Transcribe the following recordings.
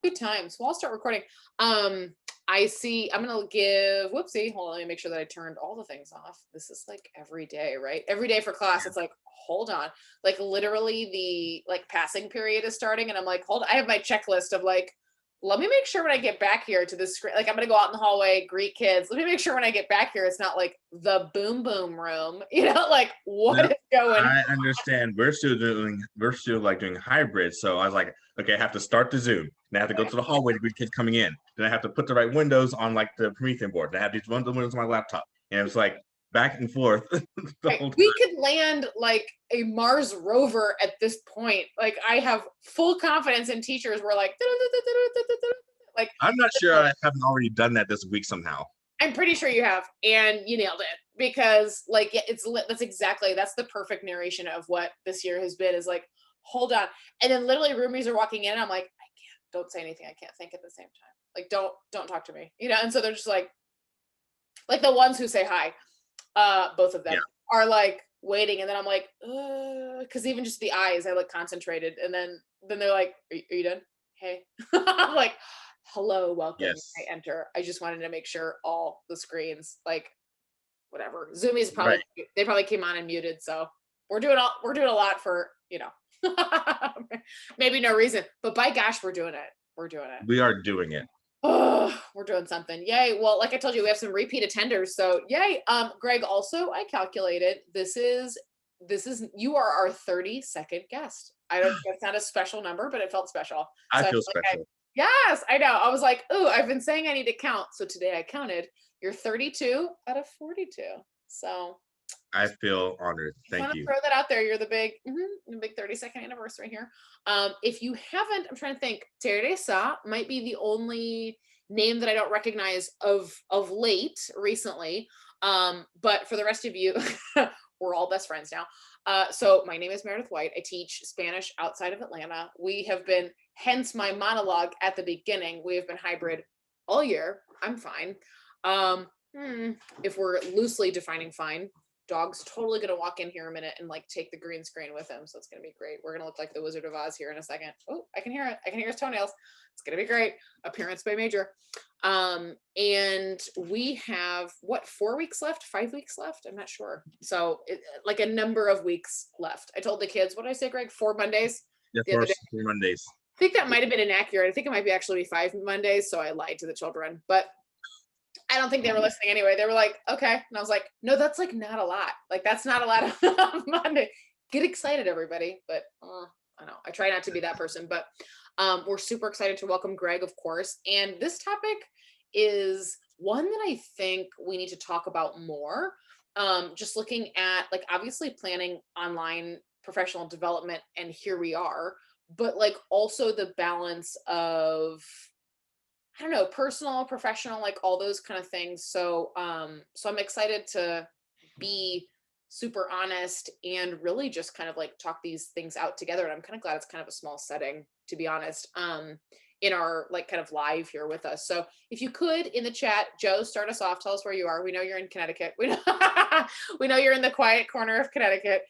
Good times. Well, I'll start recording. I see. I'm gonna give. Whoopsie. Hold on. Let me make sure that I turned all the things off. This is like every day, right? Every day for class. It's like, hold on. Like literally, the like passing period is starting, and I'm like, hold. I have my checklist of like, let me make sure when I get back here to this screen. Like, I'm gonna go out in the hallway, greet kids. Let me make sure when I get back here, it's not like the boom boom room. Like what No, is going I understand. We're still like doing hybrid. So I was like, okay, I have to start the Zoom. Then I have to go to the hallway to greet kids coming in. Then I have to put the right windows on like the Promethean board. Then I have these windows on my laptop. And it was like back and forth the Right. whole time. We could land like a Mars rover at this point. Like I have full confidence in teachers. We're like, like I'm not sure I haven't already done that this week somehow. I'm pretty sure you have, and you nailed it because like that's the perfect narration of what this year has been. Is like, hold on, and then literally roomies are walking in, and I'm like, I can't. Don't say anything. I can't think at the same time. Like, don't talk to me. And so they're just like the ones who say hi, both of Yeah. them are like waiting, and then I'm like, because even just the eyes, I look concentrated, and then they're like, are you done? Hey, I'm like, hello, welcome. Yes. I enter. I just wanted to make sure all the screens, like whatever. Zoomies probably Right. they probably came on and muted, so we're doing a lot for maybe no reason, but by gosh, we're doing it. We're doing it. We are doing it. Oh, we're doing something. Yay. Well, like I told you, we have some repeat attenders. So yay. Greg, also I calculated this is you are our 32nd guest. I don't That's not a special number, but it felt special. I So I feel feel like special. yes, I know. I was like, ooh, I've been saying I need to count. So today I counted. You're 32 out of 42. So I feel honored. just Thank want to you. throw that out there. You're the big 32nd anniversary here. If you haven't, I'm trying to think. Teresa might be the only name that I don't recognize of late recently. But for the rest of you, we're all best friends now. So my name is Meredith White. I teach Spanish outside of Atlanta. We have been, hence my monologue at the beginning. We have been hybrid all year. I'm fine. If we're loosely defining fine, dog's totally gonna walk in here a minute and like take the green screen with him, so it's gonna be great. We're gonna look like the Wizard of Oz here in a second. Oh, I can hear it. I can hear his toenails. It's gonna be great. Appearance by Major. And we have what, 4 weeks left, 5 weeks left? I'm not sure. So like a number of weeks left. I told the kids, what did I say, Greg? 4 Mondays Yeah, the other day. first 4 Mondays. I think that might have been inaccurate. I think it might be actually 5 Mondays. So I lied to the children, but I don't think they were listening anyway. They were like, okay. And I was like, no, that's like not a lot. Like, that's not a lot of Monday. Get excited, everybody. But I know I try not to be that person, but we're super excited to welcome Greg, of course. And this topic is one that I think we need to talk about more. Just looking at like obviously planning online professional development, and here we are, but like also the balance of I don't know, personal, professional, like all those kind of things. So I'm excited to be super honest and really just kind of like talk these things out together. And I'm kind of glad it's kind of a small setting, to be honest, in our like kind of live here with us. So if you could in the chat, Joe, start us off. Tell us where you are. We know you're in Connecticut. We know, we know you're in the quiet corner of Connecticut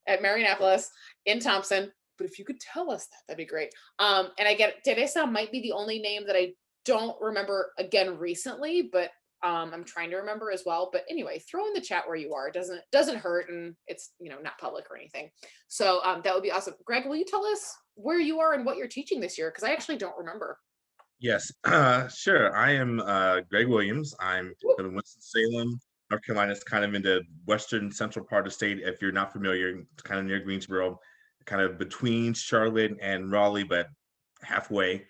at Marianapolis in Thompson. But if you could tell us that, that'd be great. And I get Teresa might be the only name that I don't remember again recently, but I'm trying to remember as well. But anyway, throw in the chat where you are. It doesn't hurt, and it's not public or anything. So that would be awesome. Greg, will you tell us where you are and what you're teaching this year? Because I actually don't remember. Yes, sure. I am Greg Williams. I'm in Winston-Salem, North Carolina. It's kind of in the western central part of the state. If you're not familiar, it's kind of near Greensboro, kind of between Charlotte and Raleigh, but halfway.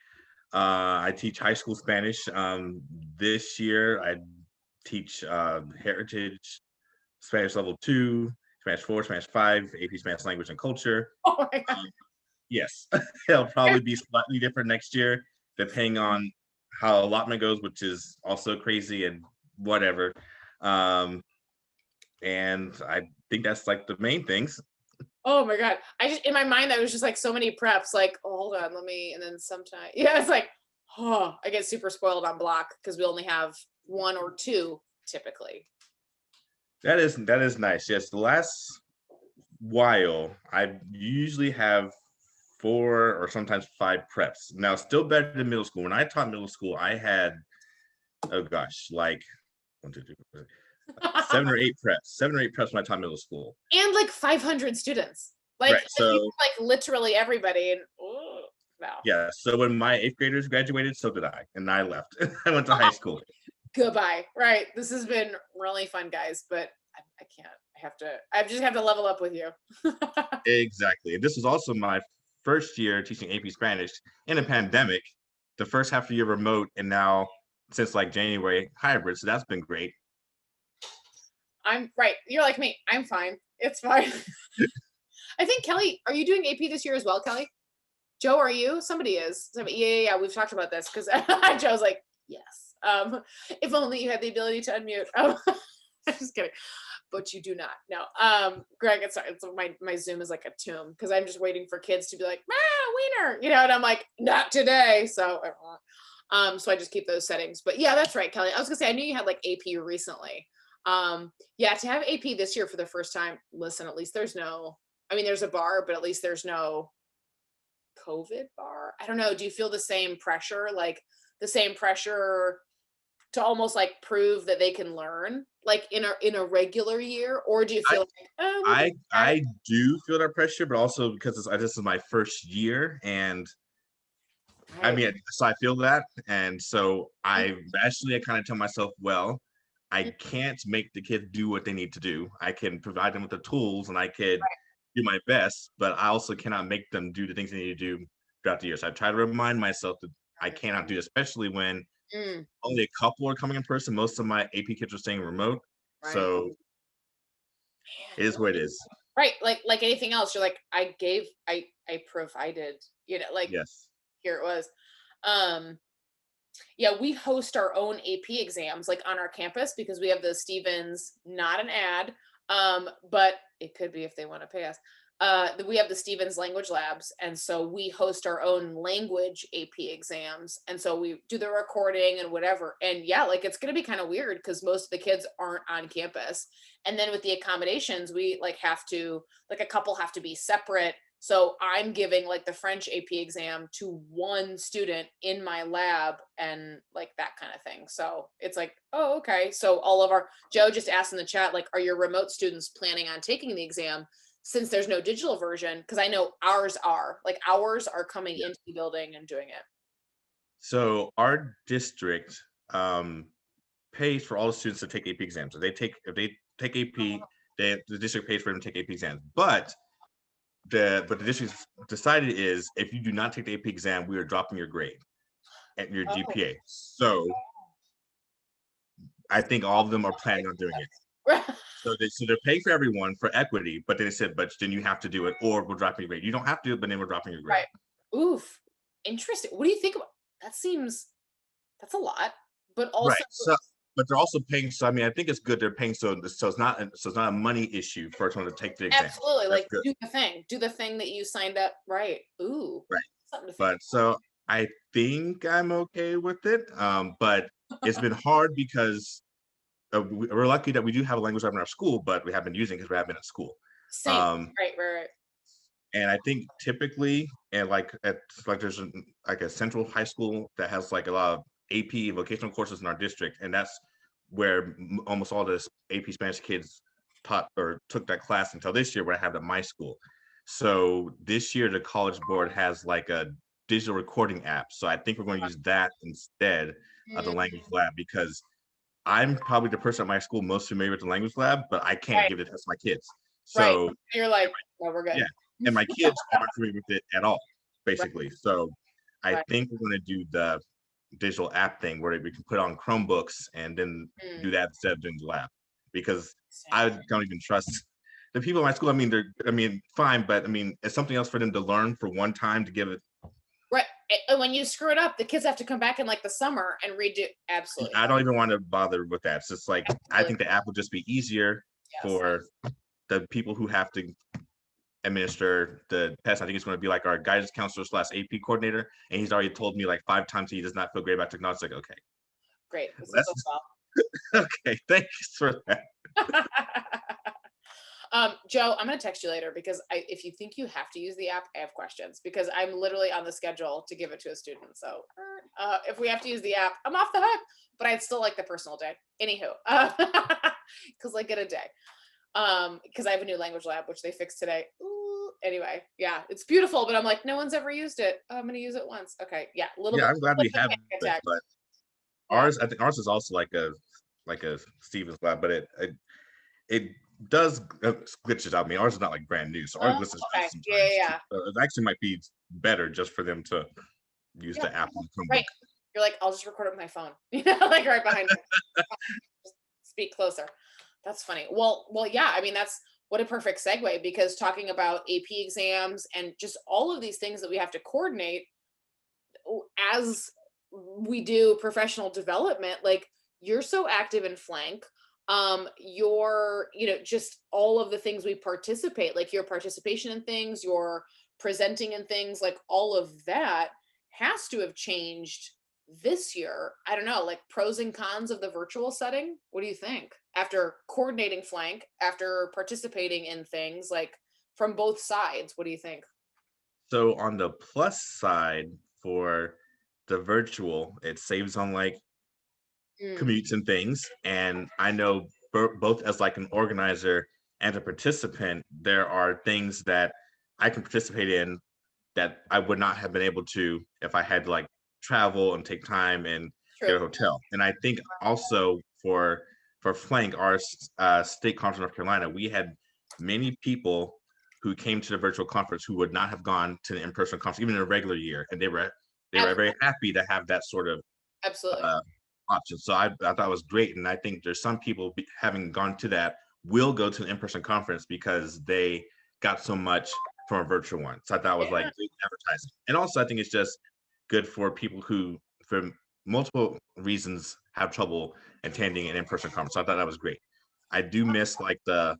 I teach high school Spanish. This year, I teach Heritage Spanish Level 2, Spanish 4, Spanish 5, AP Spanish Language and Culture. Oh my God. Yes, it'll probably be slightly different next year, depending on how allotment goes, which is also crazy and whatever. And I think that's like the main things. Oh my God. I just, in my mind, that was just like so many preps, like, oh, hold on, and then sometime, yeah, it's like, oh, I get super spoiled on block because we only have one or two typically. That is nice. Yes, the last while I usually have 4 or sometimes 5 preps. Now, still better than middle school. When I taught middle school, I had, oh gosh, like 1, 2, 3, 4, 7 or 8 preps when I taught middle school. And like 500 students. Right. You So like literally everybody. And ooh, no. yeah. So when my 8th graders graduated, so did I, and I left. I went to high school. Goodbye. Right. This has been really fun, guys, but I can't. I just have to level up with you. Exactly. And this was also my first year teaching AP Spanish in a pandemic. The first half of the year remote, and now since like January hybrid. So that's been great. I'm right. You're like me. I'm fine. It's fine. I think Kelly, are you doing AP this year as well, Kelly? Joe, are you? Somebody is. Yeah. We've talked about this because Joe's like, yes. If only you had the ability to unmute. I'm just kidding, but you do not. No. Greg, it's my Zoom is like a tomb because I'm just waiting for kids to be like, wiener, and I'm like, not today. So I just keep those settings. But yeah, that's right, Kelly. I was gonna say I knew you had like AP recently. Yeah, to have AP this year for the first time, listen, at least there's a bar, but at least there's no COVID bar. I don't know. Do you feel the same pressure? Like the same pressure to almost like prove that they can learn like in a regular year? Or do you feel like, I do feel that pressure, but also because this is my first year, and I mean, so I feel that, and so I kind of tell myself, well, I can't make the kids do what they need to do. I can provide them with the tools, and I could do my best, but I also cannot make them do the things they need to do throughout the year. So I try to remind myself that I cannot do, especially when only a couple are coming in person. Most of my AP kids are staying remote, so it is what it is. Right, like anything else, you're like, I provided, like Yes. here it was. Yeah, we host our own AP exams like on our campus because we have the Stevens, not an ad, but it could be if they want to pay us. We have the Stevens language labs, and so we host our own language AP exams, and so we do the recording and whatever. And yeah, like it's gonna be kind of weird because most of the kids aren't on campus, and then with the accommodations, we like have to like a couple have to be separate. So I'm giving like the French AP exam to one student in my lab and like that kind of thing. So it's like, oh, okay. So Joe just asked in the chat, like, are your remote students planning on taking the exam since there's no digital version? Because I know ours are coming into the building and doing it. So our district pays for all the students to take AP exams. If they take AP, the district pays for them to take AP exams. But the district decided is if you do not take the AP exam, we are dropping your grade and your GPA. So I think all of them are planning on doing it. So they're paying for everyone for equity, but then they said, but then you have to do it, or we'll drop your grade. You don't have to do it, but then we're dropping your grade. Right. Oof. Interesting. What do you think about that? That's a lot, but also right. So, but they're also paying. So I mean, I think it's good they're paying. So it's not a money issue for someone to take the exam. Absolutely, like do the thing that you signed up. Right. Ooh. Right. But so I think I'm okay with it. But it's been hard because we're lucky that we do have a language lab in our school, but we haven't been using it because we haven't been at school. Same. Right. And I think typically, and there's a central high school that has like a lot of AP vocational courses in our district, and that's where almost all the AP Spanish kids taught or took that class until this year, where I have it at my school. So this year, the College Board has like a digital recording app. So I think we're going to use that instead of the language lab, because I'm probably the person at my school most familiar with the language lab, but I can't give it to my kids. So you're like, well, we're good. Yeah. And my kids aren't familiar with it at all, basically. So I think we're going to do the digital app thing where we can put on Chromebooks and then do that instead of doing the lab, because I don't even trust the people in my school. I mean, fine, but I mean, it's something else for them to learn for one time to give it. Right. And when you screw it up, the kids have to come back in like the summer and redo. Absolutely. I don't even want to bother with that. It's just like, I think the app will just be easier for the people who have to administer the test. I think it's going to be like our guidance counselor / AP coordinator, and he's already told me like 5 times he does not feel great about technology. It's like, okay, great. Okay, thanks for that. Joe, I'm gonna text you later because if you think you have to use the app, I have questions because I'm literally on the schedule to give it to a student. So if we have to use the app, I'm off the hook. But I'd still like the personal day. Anywho, because I get a day. Because I have a new language lab which they fixed today. Ooh, anyway, yeah, it's beautiful, but I'm like, no one's ever used it. Oh, I'm gonna use it once. Okay, yeah, a little Yeah, bit. I'm glad Little we bit have panic it, attack. but Yeah. I think ours is also like a Stevens lab, but it does glitches out. I mean, ours is not like brand new, so ours Oh, glitches out okay. Yeah, yeah, sometimes too. yeah. So it actually might be better just for them to use Yeah, the app on the right. Chromebook. You're like, I'll just record it with my phone. Like right behind me. Just speak closer. That's funny. Well, yeah. I mean, that's what a perfect segue because talking about AP exams and just all of these things that we have to coordinate as we do professional development, like you're so active in flank. Your, just all of the things we participate, like your participation in things, your presenting in things, like all of that has to have changed this year. I don't know, like pros and cons of the virtual setting. What do you think? After coordinating flank, after participating in things like from both sides, what do you think? So on the plus side for the virtual, it saves on like Mm, commutes and things. And I know both as like an organizer and a participant, there are things that I can participate in that I would not have been able to if I had to like travel and take time and get true. a hotel. And I think also for Flank, our state conference in North Carolina, we had many people who came to the virtual conference who would not have gone to the in-person conference even in a regular year, and they were very Absolutely. happy to have that sort of Absolutely. uh, option. So I thought it was great, and I think there's some people having gone to that will go to an in-person conference because they got so much from a virtual one. So I thought it was like Yeah. great advertising, and also I think it's just good for people who, for multiple reasons, have trouble attending an in-person conference. So I thought that was great. I do miss like the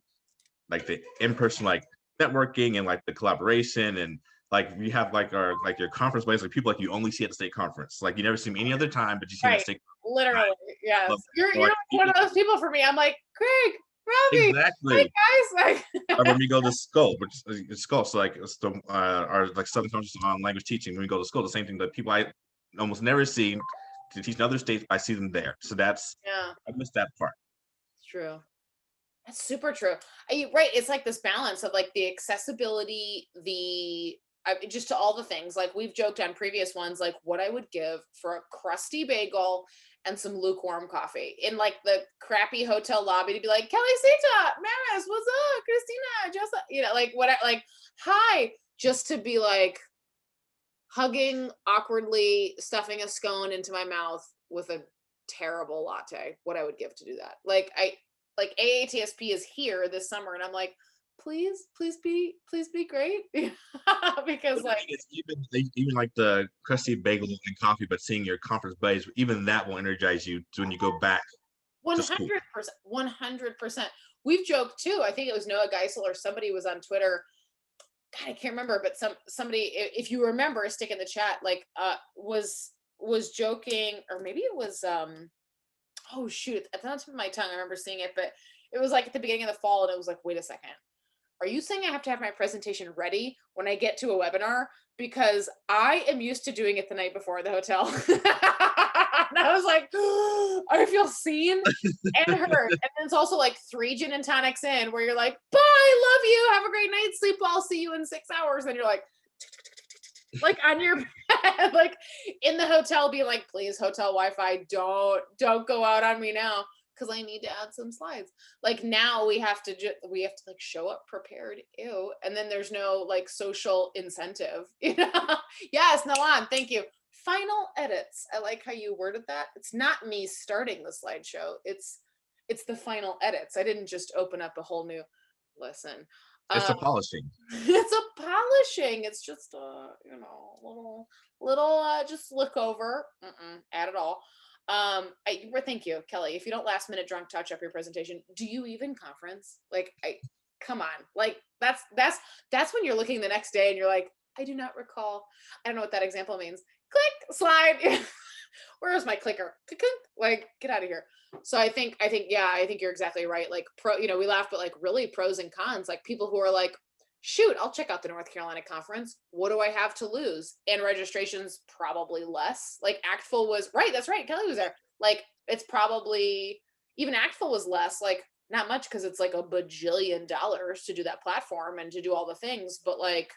in-person like networking and like the collaboration and like we have like our like your conference buddies, like people like you only see at the state conference. Like you never see them any other time, but you see them at Right. state. Literally. I love Yes. You're that. So, like one of those people for me. I'm like, Greg, Robbie, hi exactly. guys. Or Like when we go to school, which is school, so like it's the our like Southern Conference on language teaching. When we go to school, the same thing that people I almost never see to teach in other states, I see them there. So that's yeah, I miss that part. it's true. That's super true. Right. It's like this balance of like the accessibility, just to all the things. Like we've joked on previous ones, like what I would give for a crusty bagel and some lukewarm coffee in like the crappy hotel lobby to be like, Kelly Sita, Maris, what's up? Christina, Joseph, like what like, hi, just to be like hugging awkwardly, stuffing a scone into my mouth with a terrible latte. What I would give to do that. Like AATSP is here this summer, and I'm like, please be great. Because But the like thing is, even like the crusty bagel and coffee, but seeing your conference buddies, even that will energize you to when you go back to school. 100%, 100%. We've joked too. I think it was Noah Geisel or somebody was on Twitter. God, I can't remember, but somebody, if you remember, stick in the chat, like was joking, or maybe it was oh shoot, at the top of my tongue, I remember seeing it, but it was like at the beginning of the fall, and it was like, wait a second, are you saying I have to have my presentation ready when I get to a webinar? Because I am used to doing it the night before at the hotel. And I was like, I feel seen and heard. And then it's also like 3 gin and tonics in where you're like, bye, love you, have a great night's sleep. I'll see you in 6 hours. And you're like on your bed, like in the hotel, being like, please, hotel Wi-Fi, don't go out on me now because I need to add some slides. Like now we have to like show up prepared. Ew. And then there's no like social incentive. Yes, Nalan, thank you. Final edits. I like how you worded that. It's not me starting the slideshow. It's the final edits. I didn't just open up a whole new listen. It's Um, a polishing. it's a polishing. It's just little just look over. Add it all. Thank you, Kelly. If you don't last minute drunk touch up your presentation, do you even conference? Like, come on. Like that's when you're looking the next day and you're like, I do not recall. I don't know what that example means. Click slide. Where is my clicker? Like, get out of here. So yeah, I think you're exactly right. Like we laugh, but like really pros and cons. Like people who are like, shoot, I'll check out the North Carolina conference. What do I have to lose? And registration's probably less. Like Actful was right. That's right. Kelly was there. Like it's probably even Actful was less. Like not much because it's like a bajillion dollars to do that platform and to do all the things. But like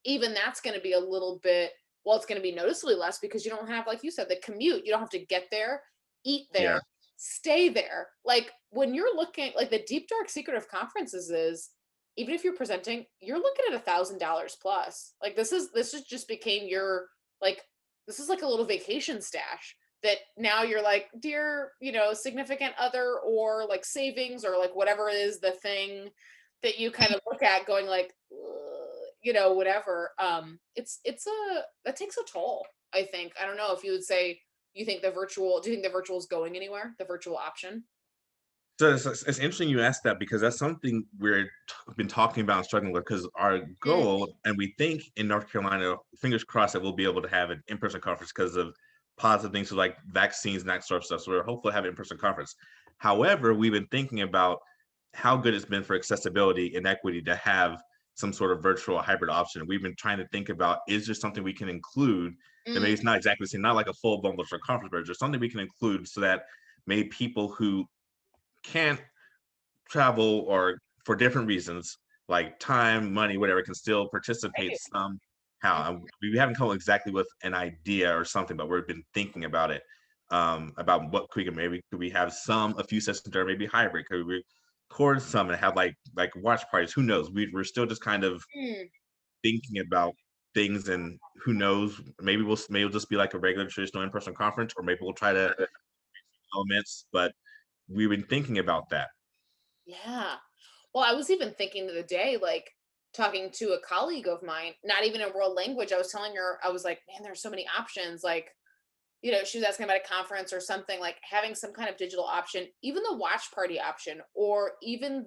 even that's going to be a little bit, well, it's going to be noticeably less because you don't have, like you said, the commute. You don't have to get there, eat Yeah. there, stay there. Like when you're looking, like the deep dark secret of conferences is, even if you're presenting, you're looking at $1,000 plus. Like this is just became your like this is like a little vacation stash that now you're like, dear, significant other or like savings or like whatever is the thing that you kind of look at going like, whatever. It's a that takes a toll, I think. I don't know if you would say you think do you think the virtual is going anywhere, the virtual option? So it's interesting you asked that because that's something been talking about and struggling with because our Mm, goal, and we think in North Carolina, fingers crossed that we'll be able to have an in-person conference because of positive things like vaccines and that sort of stuff. So we're hopeful to have an in-person conference. However, we've been thinking about how good it's been for accessibility and equity to have some sort of virtual hybrid option. We've been trying to think about, is there something we can include that maybe mm, it's not exactly the same, not like a full blown virtual conference, but there's something we can include so that maybe people who can't travel or for different reasons like time, money, whatever, can still participate right. somehow. Mm, We haven't come up exactly with an idea or something, but we've been thinking about it. About what we can maybe could we have a few sessions or maybe hybrid? Could we record some and have like watch parties? Who knows? We're still just kind of mm. thinking about things, and who knows? Maybe it'll just be like a regular traditional in-person conference, or maybe we'll try to elements. But we've been thinking about that. Yeah. Well, I was even thinking the other day, like talking to a colleague of mine, not even in world language. I was telling her, I was like, man, there's so many options. Like, she was asking about a conference or something, like having some kind of digital option, even the watch party option, or even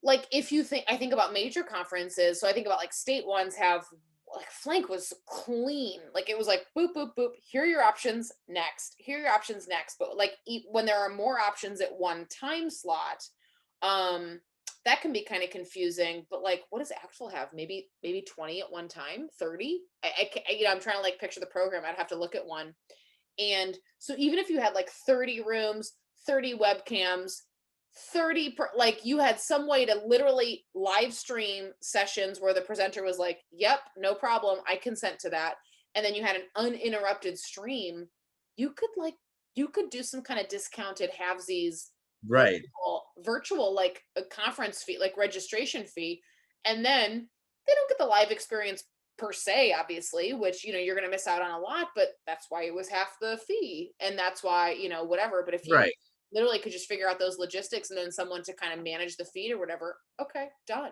like if you think I think about major conferences, so I think about like state ones have like Flank was clean. Like it was like boop boop boop. Here are your options next. Here are your options next. But like when there are more options at one time slot, um, that can be kind of confusing. But like, what does Actual have? Maybe 20 at one time, 30. I'm trying to like picture the program. I'd have to look at one. And so even if you had like 30 rooms, 30 webcams, like you had some way to literally live stream sessions where the presenter was like, "Yep, no problem. I consent to that." And then you had an uninterrupted stream, you could like you could do some kind of discounted halvesies Right. virtual like a conference fee, like registration fee. And then they don't get the live experience per se, obviously, which you're going to miss out on a lot, but that's why it was half the fee. And that's why, whatever. But if you Right. literally could just figure out those logistics and then someone to kind of manage the feed or whatever, okay, done.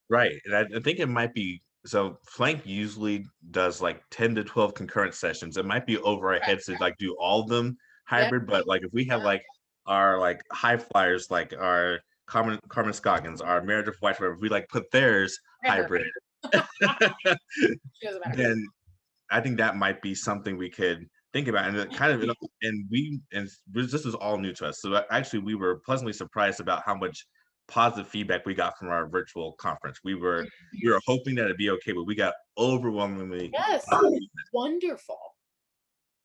Right. And I think it might be so Flank usually does like 10 to 12 concurrent sessions. It might be over our Correct. heads to like do all of them Yep. hybrid, but like if we have like our like high flyers, like our Carmen Scoggins, our Meredith White, whatever, if we like put theirs Remember, hybrid, she doesn't matter. then I think that might be something we could think about. And it kind of, and this was all new to us. So actually, we were pleasantly surprised about how much positive feedback we got from our virtual conference. We were hoping that it'd be okay, but we got overwhelmingly Yes. positive, Wonderful.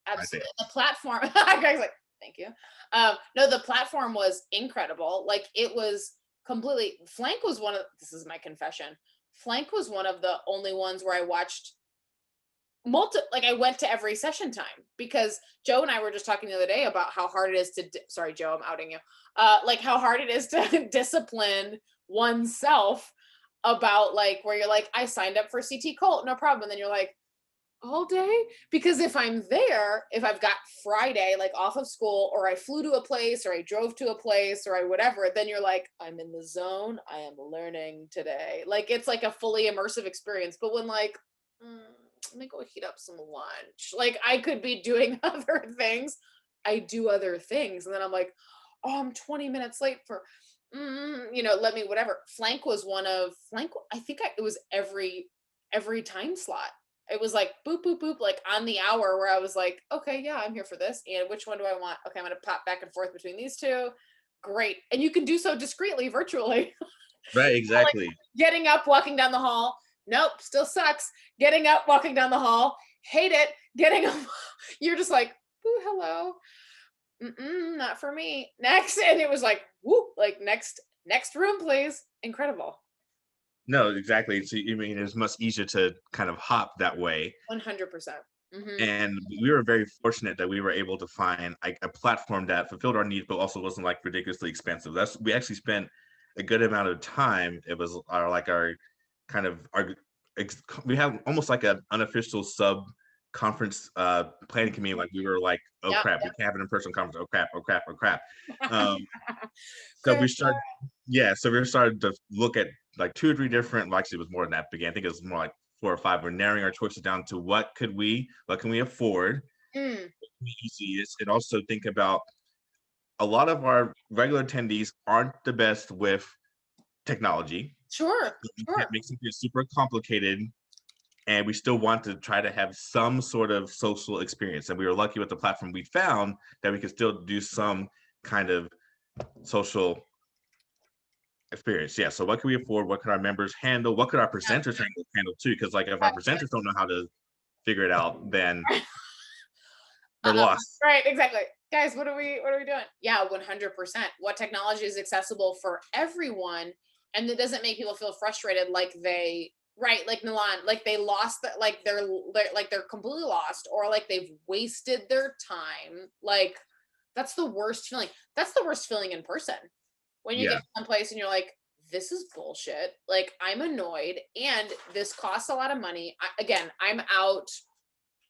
I think. Absolutely. The platform, Greg's like, thank you. No, the platform was incredible. Like it was completely, Flank was this is my confession. Flank was one of the only ones where I watched like I went to every session time because Joe and I were just talking the other day about how hard it is to, sorry, Joe, I'm outing you. Like how hard it is to discipline oneself about like, where you're like, I signed up for CT Colt, no problem. And then you're like, all day, because if I'm there, if I've got Friday like off of school, or I flew to a place, or I drove to a place, or I whatever, then you're like, I'm in the zone, I am learning today. Like it's like a fully immersive experience. But when like, mm, let me go heat up some lunch, like I could be doing other things. I do other things and then I'm like, oh, I'm 20 minutes late for let me whatever. Flank was one of Flank, I think it was every time slot. it was like boop, boop, boop, like on the hour where I was like, okay, yeah, I'm here for this. And which one do I want? Okay, I'm going to pop back and forth between these two. Great. And you can do so discreetly virtually. Right, Like exactly. getting up, walking down the hall. Nope, still sucks. Getting up, walking down the hall. Hate it. Getting up. You're just like, ooh, hello. Mm-mm, not for me. Next. And it was like, whoop, like next room, please. Incredible. No, exactly. So I mean, it's much easier to kind of hop that way. 100%. Mm-hmm. And we were very fortunate that we were able to find like a platform that fulfilled our needs, but also wasn't like ridiculously expensive. We actually spent a good amount of time. It was our kind of our we have almost like an unofficial sub conference planning committee. Like we were like, oh Yep. crap, we can't have an in-person conference. Oh crap, oh crap, oh crap. Um, so Crap. we started, yeah. So we started to look at like 2 or 3 different. Well, actually, it was more than that. Began. I think it was more like 4 or 5. We're narrowing our choices down to what can we afford, Mm, the easiest, and also think about a lot of our regular attendees aren't the best with technology. sure. It Sure. makes it feel super complicated, and we still want to try to have some sort of social experience. And we were lucky with the platform we found that we could still do some kind of social experience. Yeah. So what can we afford? What can our members handle? What could our presenters handle too? Because like if our presenters don't know how to figure it out, then we're lost. Right, exactly. Guys, what are we doing? Yeah, 100%. What technology is accessible for everyone and that doesn't make people feel frustrated like they right, like Milan, like they lost that like they're completely lost or like they've wasted their time. Like that's the worst feeling. That's the worst feeling in person. When you Yeah. get someplace and you're like, this is bullshit. Like I'm annoyed and this costs a lot of money. Again, I'm out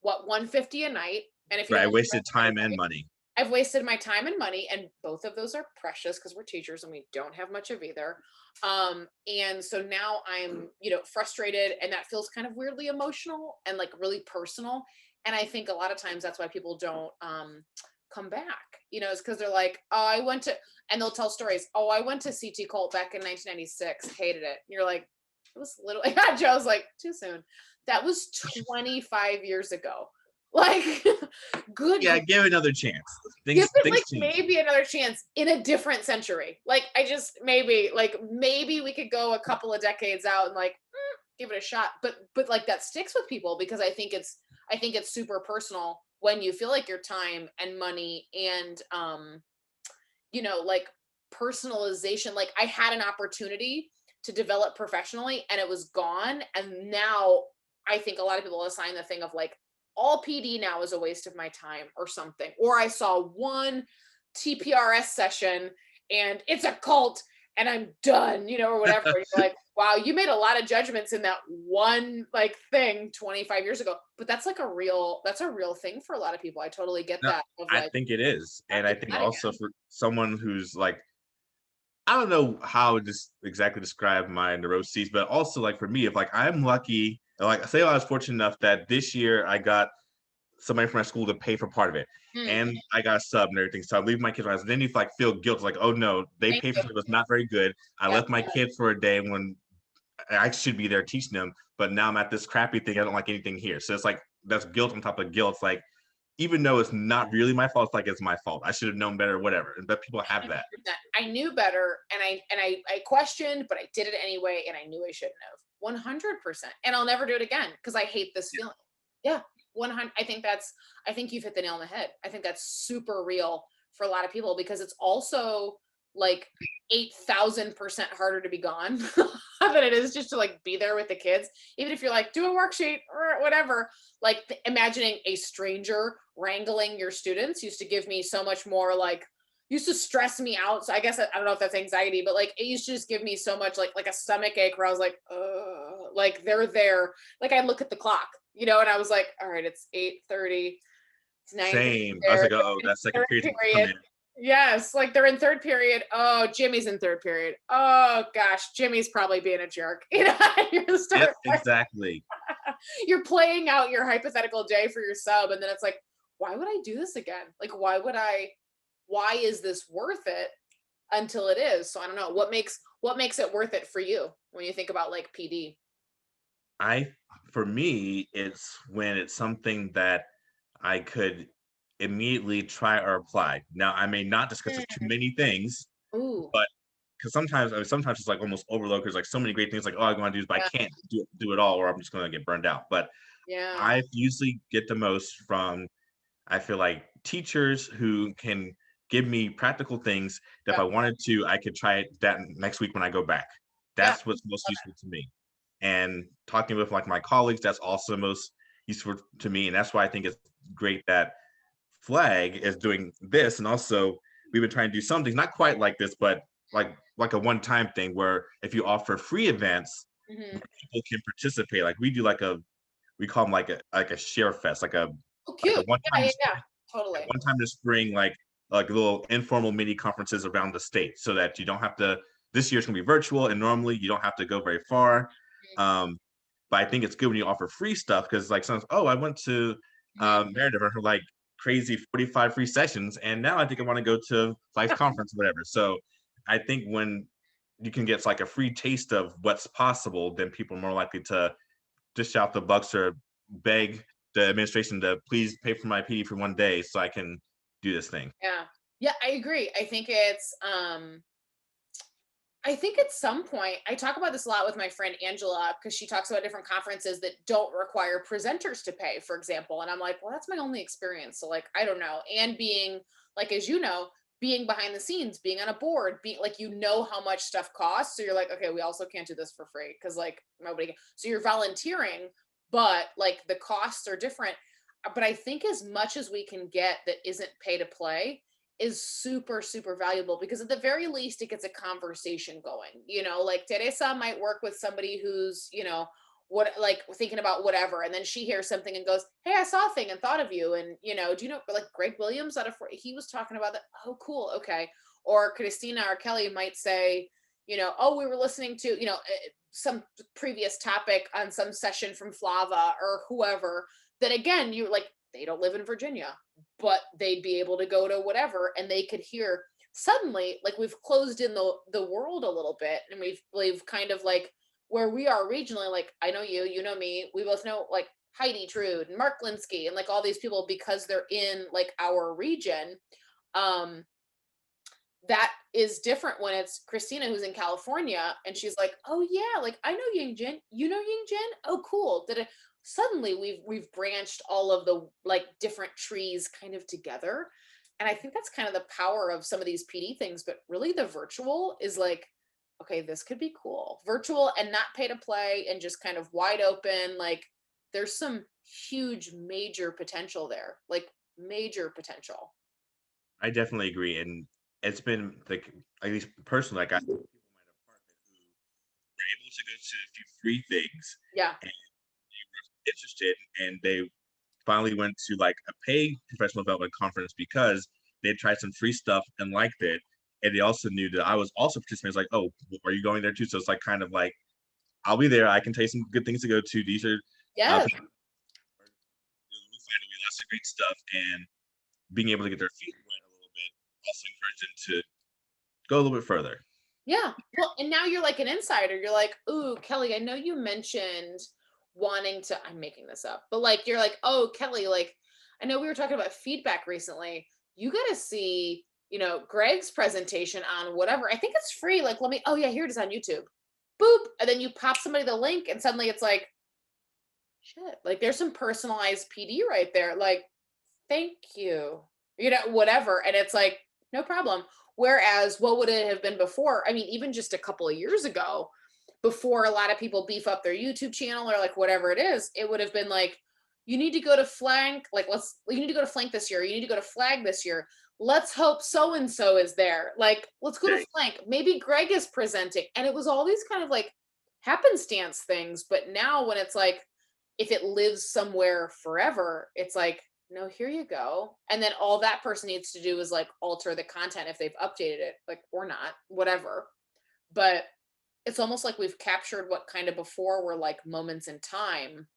what 150 a night and if you Right. don't I want wasted to time and money. I've wasted my time and money, and both of those are precious because we're teachers and we don't have much of either. And so now I'm, frustrated, and that feels kind of weirdly emotional and like really personal. And I think a lot of times that's why people don't come back, is because they're like, oh, I went to, and they'll tell stories. Oh, I went to CT Colt back in 1996, hated it. And you're like, it was literally, Joe's like, too soon. That was 25 years ago. Like, good Yeah, give it another chance. give it Things like change. maybe another chance in a different century. Like I just maybe we could go a couple of decades out and like give it a shot. But like that sticks with people because I think it's super personal when you feel like your time and money and like personalization. Like I had an opportunity to develop professionally and it was gone. And now I think a lot of people assign the thing of like all PD now is a waste of my time or something. Or I saw one TPRS session and it's a cult and I'm done, or whatever. You're like, wow, you made a lot of judgments in that one like thing 25 years ago. But that's a real thing for a lot of people. I totally get No, that of I like, think it is. not And to I do think that also again. for someone who's like, I don't know how to exactly describe my neuroses, but also like for me, if like I'm lucky, like say I was fortunate enough that this year I got somebody from my school to pay for part of it. Hmm. And I got a sub and everything. So I leave my kids behind. Then you like feel guilt, like, oh no, they Thank paid for you. something that's not very good. I Yeah. left my kids for a day when I should be there teaching them, but now I'm at this crappy thing. I don't like anything here. So it's like that's guilt on top of guilt. It's like, even though it's not really my fault, it's like it's my fault. I should have known better, whatever. But people have that. 100%. I knew better and I questioned, but I did it anyway and I knew I shouldn't have. 100%. And I'll never do it again because I hate this feeling. Yeah. 100. I think you've hit the nail on the head. I think that's super real for a lot of people because it's also like 8,000% harder to be gone than it is just to like be there with the kids. Even if you're like, do a worksheet or whatever, like imagining a stranger wrangling your students used to give me so much more like used to stress me out. So I guess I don't know if that's anxiety, but like it used to just give me so much like a stomach ache where I was like, like they're there. Like I look at the clock, and I was like, all right, it's 8:30, it's 9:30 Same. I was there. like, oh, They're that in second third period to come period. in. Yes, like they're in third period. Oh, Jimmy's in third period. Oh gosh, Jimmy's probably being a jerk. You're gonna Yep, start exactly. you're playing out your hypothetical day for your sub, and then it's like, why would I do this again? Like, why is this worth it until it is? So I don't know what makes it worth it for you when you think about like PD. I for me, it's when it's something that I could immediately try or apply. Now, I may not just because there's too Mm. many things, Ooh, but because sometimes, I mean, sometimes it's like almost overload. Because like so many great things, like oh, I want to do this, but I yeah, can't do it all, or I'm just going to get burned out. But yeah, I usually get the most from I feel like teachers who can give me practical things that if yeah, I wanted to, I could try it that next week when I go back. yeah. That's what's most useful to me. And talking with like my colleagues, that's also most useful to me. And that's why I think it's great that Flag is doing this. And also we've been trying to do something not quite like this, but like a one-time thing where if you offer free events Mhm. where people can participate, like we do like a we call them like a share fest, Oh, like a cute. Yeah, one-time yeah, yeah. Totally. one time this spring, like little informal mini conferences around the state, so that you don't have to. This year's gonna be virtual, and normally you don't have to go very far. Mhm, Um, but I think it's good when you offer free stuff because, like, sometimes, oh, I went to mhm. Meredith for like crazy 45 free sessions, and now I think I want to go to Flight's conference, or whatever. So I think when you can get like a free taste of what's possible, then people are more likely to dish out the bucks or beg the administration to please pay for my PD for one day so I can do this thing. Yeah. Yeah, I agree. I think at some point, I talk about this a lot with my friend Angela because she talks about different conferences that don't require presenters to pay, for example. And I'm like, well, that's my only experience. So, like, I don't know. And being, like, as you know, being behind the scenes, being on a board, being like, how much stuff costs. So you're like, okay, we also can't do this for free because, like, nobody. So you're volunteering, but like the costs are different. But I think as much as we can get that isn't pay to play, is super super valuable because at the very least it gets a conversation going, like Teresa might work with somebody who's, what, like, thinking about whatever, and then she hears something and goes, hey, I saw a thing and thought of you, and do you know, like, Greg Williams out of, he was talking about that. Oh, cool, okay. Or Christina or Kelly might say, oh, we were listening to, some previous topic on some session from Flava or whoever, that again, you like, they don't live in Virginia, but they'd be able to go to whatever and they could hear. Suddenly, like, we've closed in the world a little bit, and we've kind of like, where we are regionally, like, I know you, you know me, we both know, like, Heidi Trude and Mark Linsky and like all these people because they're in like our region. um that is different when it's Christina who's in California and she's like, "Oh yeah, like I know Ying Jin. You know Ying Jin? Oh cool." Did it suddenly we've branched all of the like different trees kind of together. And I think that's kind of the power of some of these PD things, but really the virtual is like, okay, this could be cool. Virtual and not pay to play and just kind of wide open, like there's some huge major potential there. Like major potential. I definitely agree, and it's been like at least personally, like I know people in my department who were able to go to a few free things Yeah. and they were interested, and they finally went to like a paid professional development conference because they tried some free stuff and liked it. And they also knew that I was also participating. It's like, oh, are you going there too? So it's like kind of like I'll be there. I can tell you some good things to go to. These are Yes. people we find to be lots of great stuff, and being able to get their feet wet a little bit also encourage them to go a little bit further. Yeah. Well, and now you're like an insider. You're like, "Ooh, Kelly, I know you mentioned wanting to," I'm making this up, but like you're like, "Oh, Kelly, like I know we were talking about feedback recently. You got to see, Greg's presentation on whatever. I think it's free. Like, let me, oh yeah, here it is on YouTube. Boop. And then you pop somebody the link and suddenly it's like, shit, like there's some personalized PD right there. Like, thank you, whatever. And it's like, no problem. Whereas what would it have been before? I mean, even just a couple of years ago, before a lot of people beef up their YouTube channel or like whatever it is, it would have been like, you need to go to Flank, like you need to go to Flank this year, you need to go to Flag this year. Let's hope so and so is there. Like, let's go to Okay. Flank. Maybe Greg is presenting. And it was all these kind of like happenstance things. But now when it's like, if it lives somewhere forever, it's like, no, here you go. And then all that person needs to do is like alter the content if they've updated it, like, or not, whatever. But it's almost like we've captured what kind of before were like moments in time,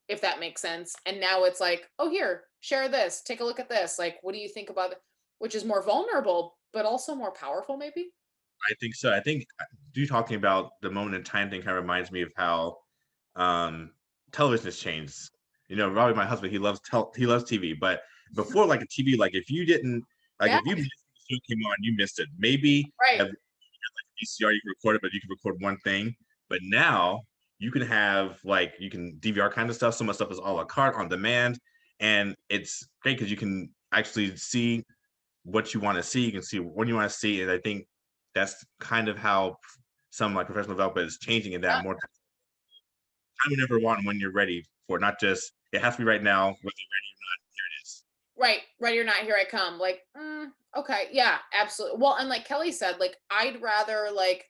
if that makes sense. And now it's like, oh, here, share this, take a look at this. Like, what do you think about it? Which is more vulnerable, but also more powerful, maybe? I think so. I think you talking about the moment in time thing kind of reminds me of how television has changed. Probably my husband, he loves TV, but before, like a TV, like if you didn't, like Yeah, if you missed the show came on, you missed it. Maybe right. at VCR you can record it, but you can record one thing. But now you can have like you can DVR kind of stuff. So much stuff is a la carte on demand, and it's great because you can actually see what you want to see. You can see when you want to see, and I think that's kind of how some like professional development is changing in that more time you never want when you're ready for it. Not just it has to be right now, whether you're ready or not. Here it is. Right, right. You're not, here I come. Like, okay, yeah, absolutely. Well, and like Kelly said, like, I'd rather like,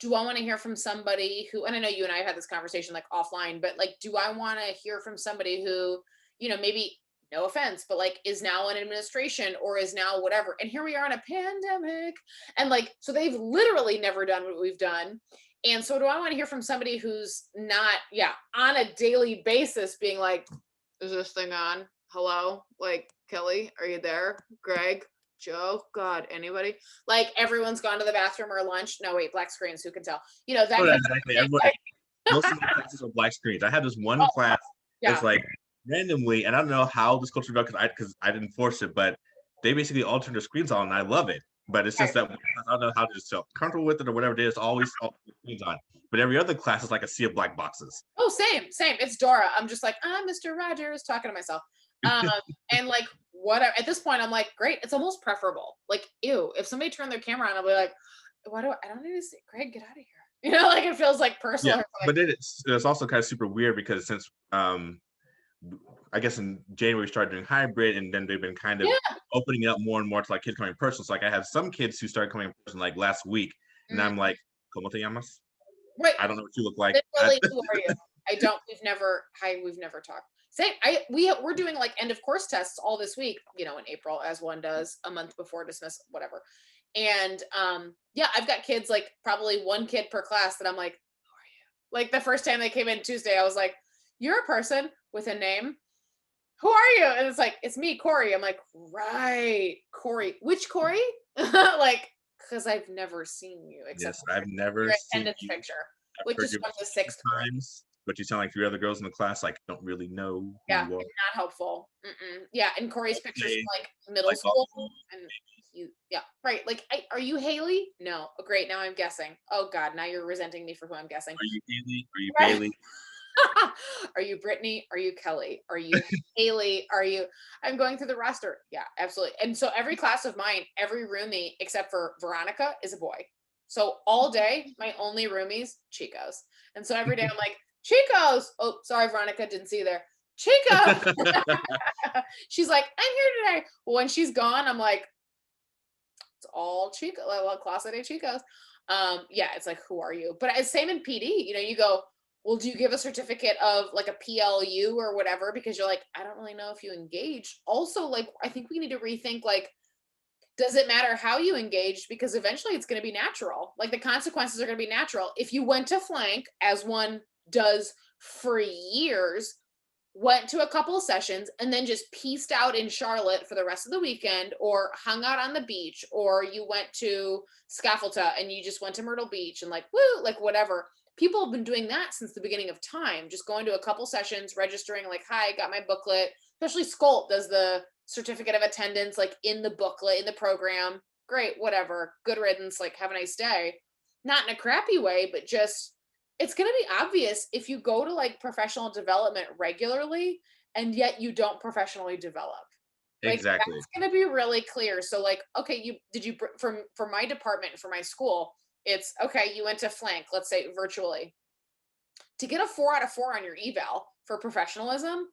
do I want to hear from somebody who, and I know you and I have had this conversation like offline, but like, do I want to hear from somebody who, maybe, no offense, but like is now in administration or is now whatever. And here we are in a pandemic. And like, so they've literally never done what we've done. And so do I want to hear from somebody who's not, yeah, on a daily basis being like, is this thing on? Hello? Like, Kelly, are you there? Greg, Joe, God, anybody? Like, everyone's gone to the bathroom or lunch. No, wait, black screens, who can tell? That Oh, kind of exactly. thing. Everyone, Like, most of my classes are black screens. I had this one oh, class yeah, that's like randomly, and I don't know how this culture got because I didn't force it, but they basically all turn their screens on, and I love it. But it's right. just that I don't know how to just feel comfortable with it or whatever it is. Always all the screens on, but every other class is like a sea of black boxes. Oh, same, same. It's Dora. I'm just like, Mr. Rogers, talking to myself. Um, and like, whatever. At this point, I'm like, great. It's almost preferable. Like, ew. If somebody turned their camera on, I'll be like, I don't need to see Greg, get out of here. Like it feels like personal. Yeah, Like, but then it's also kind of super weird because since I guess in January we started doing hybrid, and then they've been kind of yeah. opening it up more and more to like kids coming in person. So like I have some kids who started coming in person like last week, and Mm, I'm like, "Como te llamas? right. I don't know what you look like." Literally, who are you? I don't. We've never talked. Say, we're doing like end of course tests all this week. In April, as one does a month before dismiss, whatever. And yeah, I've got kids like probably one kid per class that I'm like, who are you? Like the first time they came in Tuesday, I was like, you're a person with a name. Who are you? And it's like, it's me, Corey. I'm like, right, Corey. Which Corey? Like, because I've never seen you except Yes, I've never your seen attendance you. picture, I've which heard is your from the voice a few sixth grade. times, but you sound like three other girls in the class. Like, don't really know who Yeah, you are. it's not helpful. Yeah, and Corey's pictures Okay, from like middle like all school, of and yeah, right. Like, are you Haley? No. Oh, great. Now I'm guessing. Oh God, now you're resenting me for who I'm guessing. Are you Haley? Are you Right. Bailey? Are you Brittany? Are you Kelly? Are you Haley? Are you? I'm going through the roster. Yeah, absolutely. And so every class of mine, every roomie except for Veronica is a boy. So all day, my only roomies, Chicos. And so every day I'm like, Chicos. Oh, sorry, Veronica, didn't see you there. Chico. She's like, I'm here today. Well, when she's gone, I'm like, it's all Chico, well, class de Chicos. Yeah, it's like, who are you? But it's same in PD. You go, well, do you give a certificate of like a PLU or whatever? Because you're like, I don't really know if you engage. Also, like, I think we need to rethink like, does it matter how you engage? Because eventually it's going to be natural. Like the consequences are going to be natural. If you went to flank, as one does for years, went to a couple of sessions and then just pieced out in Charlotte for the rest of the weekend, or hung out on the beach, or you went to Scaffolta and you just went to Myrtle Beach and like, woo, like whatever. People have been doing that since the beginning of time, just going to a couple sessions, registering like, hi, got my booklet. Especially Skolt does the certificate of attendance like in the booklet, in the program. Great, whatever. Good riddance, like have a nice day. Not in a crappy way, but just it's going to be obvious if you go to like professional development regularly and yet you don't professionally develop. Like Exactly. that's going to be really clear. So like, okay, for my department, for my school, it's okay, you went to flank, let's say virtually. To get a 4 out of 4 on your eval for professionalism,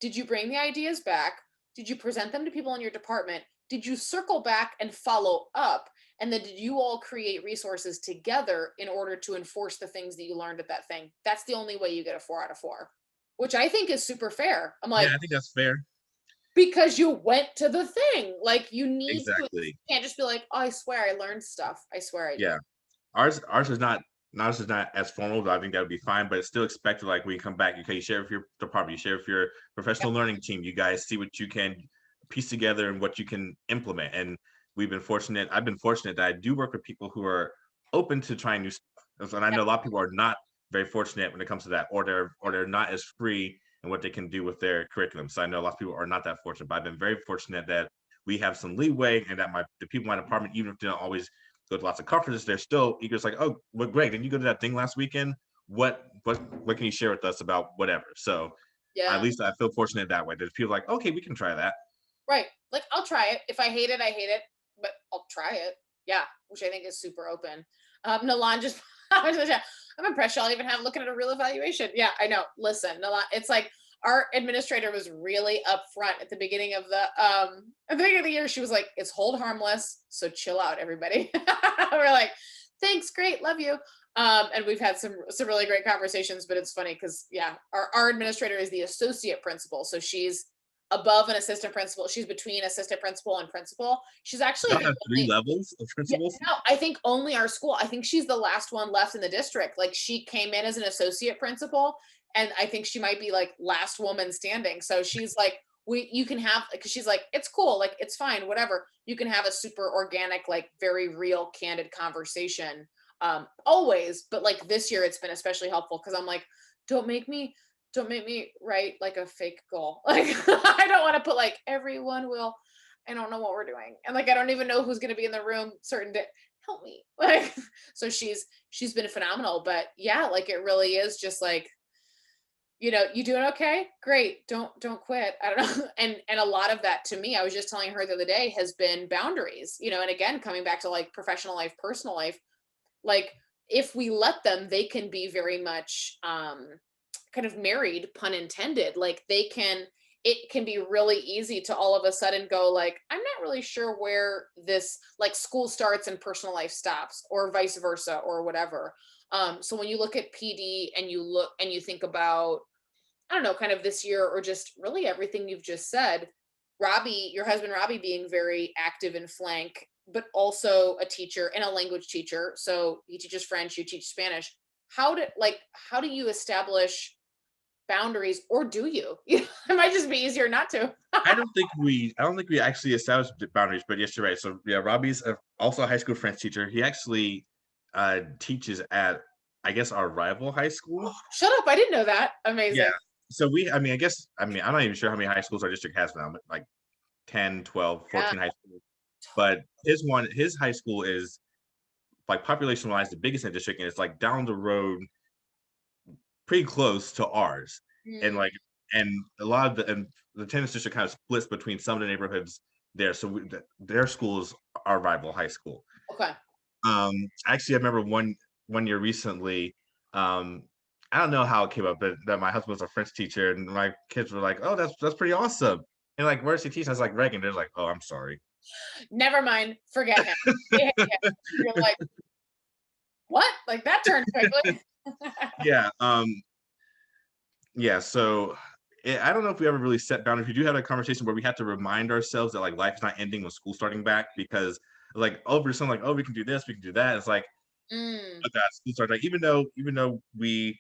did you bring the ideas back? Did you present them to people in your department? Did you circle back and follow up? And then did you all create resources together in order to enforce the things that you learned at that thing? That's the only way you get a 4 out of 4, which I think is super fair. I'm Yeah, like, I think that's fair. because you went to the thing. Like you need to, you Exactly. can't just be like, oh, I swear I learned stuff. I swear I did. Yeah. Ours is not ours is not as formal, but I think that would be fine. But it's still expected. Like when you come back, you share with your department, you share with your Yep. professional learning team. You guys see what you can piece together and what you can implement. And we've been fortunate. I've been fortunate that I do work with people who are open to trying new stuff. And I know a lot of people are not very fortunate when it comes to that, or they're not as free in what they can do with their curriculum. So I know a lot of people are not that fortunate, but I've been very fortunate that we have some leeway, and that the people in my department, even if they don't always go to lots of conferences, they're still eager. It's like, oh, well, Greg, did you go to that thing last weekend? What can you share with us about whatever? So at Yeah. least I feel fortunate that way. There's people like, okay, we can try that. Right. Like I'll try it. If I hate it, I hate it, but I'll try it. Yeah, which I think is super open. Nalan just I'm impressed y'all even have looking at a real evaluation. Yeah, I know. Listen, Nalan, it's like our administrator was really upfront at the beginning of at the beginning of the year. She was like, "It's hold harmless, so chill out, everybody." We're like, "Thanks, great, love you." And we've had some really great conversations, but it's funny because yeah, our administrator is the associate principal, so she's above an assistant principal. She's between assistant principal and principal. She's actually, I Y'all think, have three levels of yeah, principals. no, I think only our school. I think she's the last one left in the district. Like she came in as an associate principal, and I think she might be like last woman standing. So she's like, you can have, because she's like, it's cool, like it's fine, whatever. You can have a super organic, like very real, candid conversation. Always, but like this year, it's been especially helpful because I'm like, don't make me don't make me write like a fake goal. Like I don't want to put like everyone will. I don't know what we're doing, and like I don't even know who's going to be in the room certain day. Help me, like. So she's been phenomenal, but yeah, like it really is just like, you doing okay, great, don't quit. I don't know. And a lot of that to me, I was just telling her the other day, has been boundaries. And again, coming back to like professional life, personal life, like if we let them, they can be very much kind of married, pun intended. Like it can be really easy to all of a sudden go like, I'm not really sure where this like school starts and personal life stops, or vice versa, or whatever. So when you look at PD and you think about, I don't know, kind of this year, or just really everything you've just said, Robbie, your husband Robbie, being very active in flank, but also a teacher and a language teacher. So he teaches French, you teach Spanish. How do you establish boundaries, or do you? It might just be easier not to. I don't think we actually established the boundaries, but yes, you're right. So yeah, Robbie's also a high school French teacher. He actually teaches at, I guess, our rival high school. Shut up. I didn't know that. Yeah. Amazing. So I'm not even sure how many high schools our district has now, but like 10, 12, Yeah. 14 high schools. But his high school is like population wise the biggest in the district, and it's like down the road, pretty close to ours. And Mm, like, and a lot of the tennis district kind of splits between some of the neighborhoods there. So their schools are rival high school. okay. Actually, I remember one year recently. I don't know how it came up, but that my husband was a French teacher, and my kids were like, "Oh, that's pretty awesome." And like, where's he teaching? I was like, Reagan. They're like, "Oh, I'm sorry." Never mind. Forget him. Yeah, yeah. You're like, what? Like that turned quickly. Yeah. Yeah. So I don't know if we ever really set boundaries. We do have a conversation where we have to remind ourselves that like life is not ending with school starting back, because like over something like, oh, we can do this, we can do that. It's like, Mm, oh God, school starts, like even though we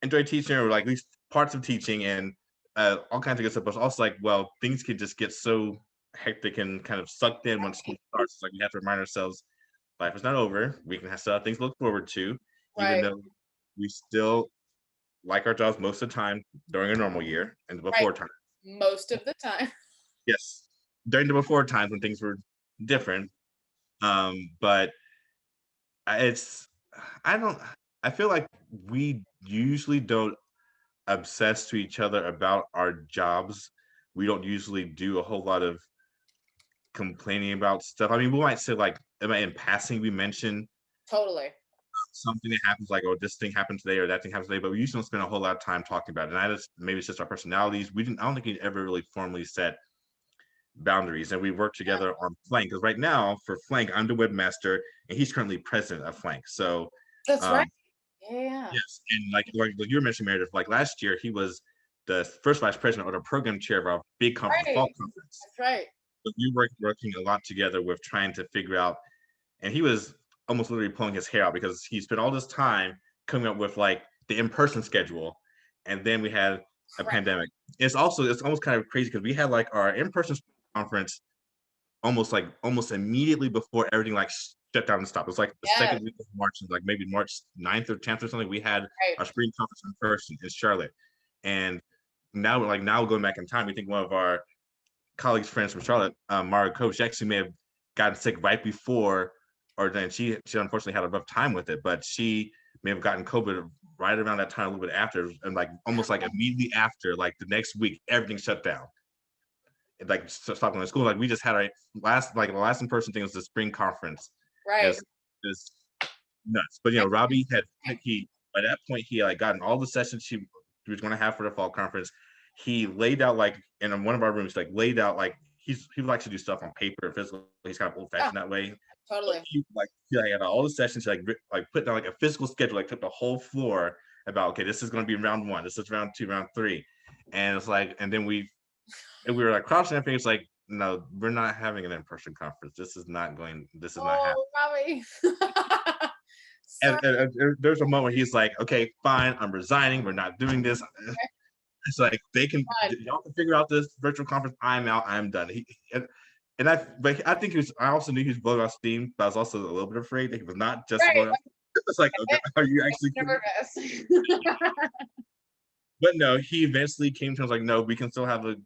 enjoy teaching, or like at least parts of teaching, and all kinds of good stuff, but it's also like, well, things can just get so hectic and kind of sucked in when school starts. It's like we have to remind ourselves life is not over. We can have still have things to look forward to, even right. though we still like our jobs most of the time during a normal year and Right. before time. Most of the time. Yes, during the before times when things were different. But it's I don't I feel like we usually don't obsess to each other about our jobs. We don't usually do a whole lot of complaining about stuff. I mean, we might say like in passing we mention Totally. something that happens, like, oh, this thing happened today or that thing happened today, but we usually don't spend a whole lot of time talking about it. And maybe it's just our personalities. I don't think we ever really formally set boundaries, and we work Yeah, together on Flank, because right now for Flank I'm the webmaster and he's currently president of Flank. So that's right. um Yeah, yeah. yes, and like you were mentioning, Meredith, like last year he was the first vice president or the program chair of our big conference, the fall Right. conference. That's right. But we were working a lot together with trying to figure out, and he was almost literally pulling his hair out because he spent all this time coming up with like the in-person schedule, and then we had a Correct. pandemic. It's almost kind of crazy because we had like our in-person conference almost immediately before everything like shut down and stopped. It was like the Yes, second week of March, like maybe March 9th or 10th or something. We had right. our spring conference in person in Charlotte, and now going back in time, we think one of our colleagues, friends from Charlotte, Mara Coach, she actually may have gotten sick right before, or then she unfortunately had a rough time with it, but she may have gotten COVID right around that time, a little bit after, and like almost like immediately after, like the next week, everything shut down. It, like stopped going to school. Like we just had our the last in person thing was the spring conference. And Right. it's nuts. But Robbie he by that point he had like gotten all the sessions he was going to have for the fall conference. He laid out like in one of our rooms, like laid out like he likes to do stuff on paper, physical. He's kind of old Yeah, fashioned that way. But totally. he like had all the sessions, like put down like a physical schedule, like took the whole floor about okay, this is going to be round one, this is round two, round three, and it's like, and then we were like crossing our fingers, like no, we're not having an in person conference. This is not happening. Oh, Robbie. And, Sorry. there's a moment he's like, okay, fine, I'm resigning. We're not doing this. It's like y'all can figure out this virtual conference. I'm out. I'm done. But I think I also knew he was blowing off steam, but I was also a little bit afraid that he was not just Right. blowing off. It's like, okay, are you actually kidding? Nervous. But no, he eventually came to us like, no, we can still have a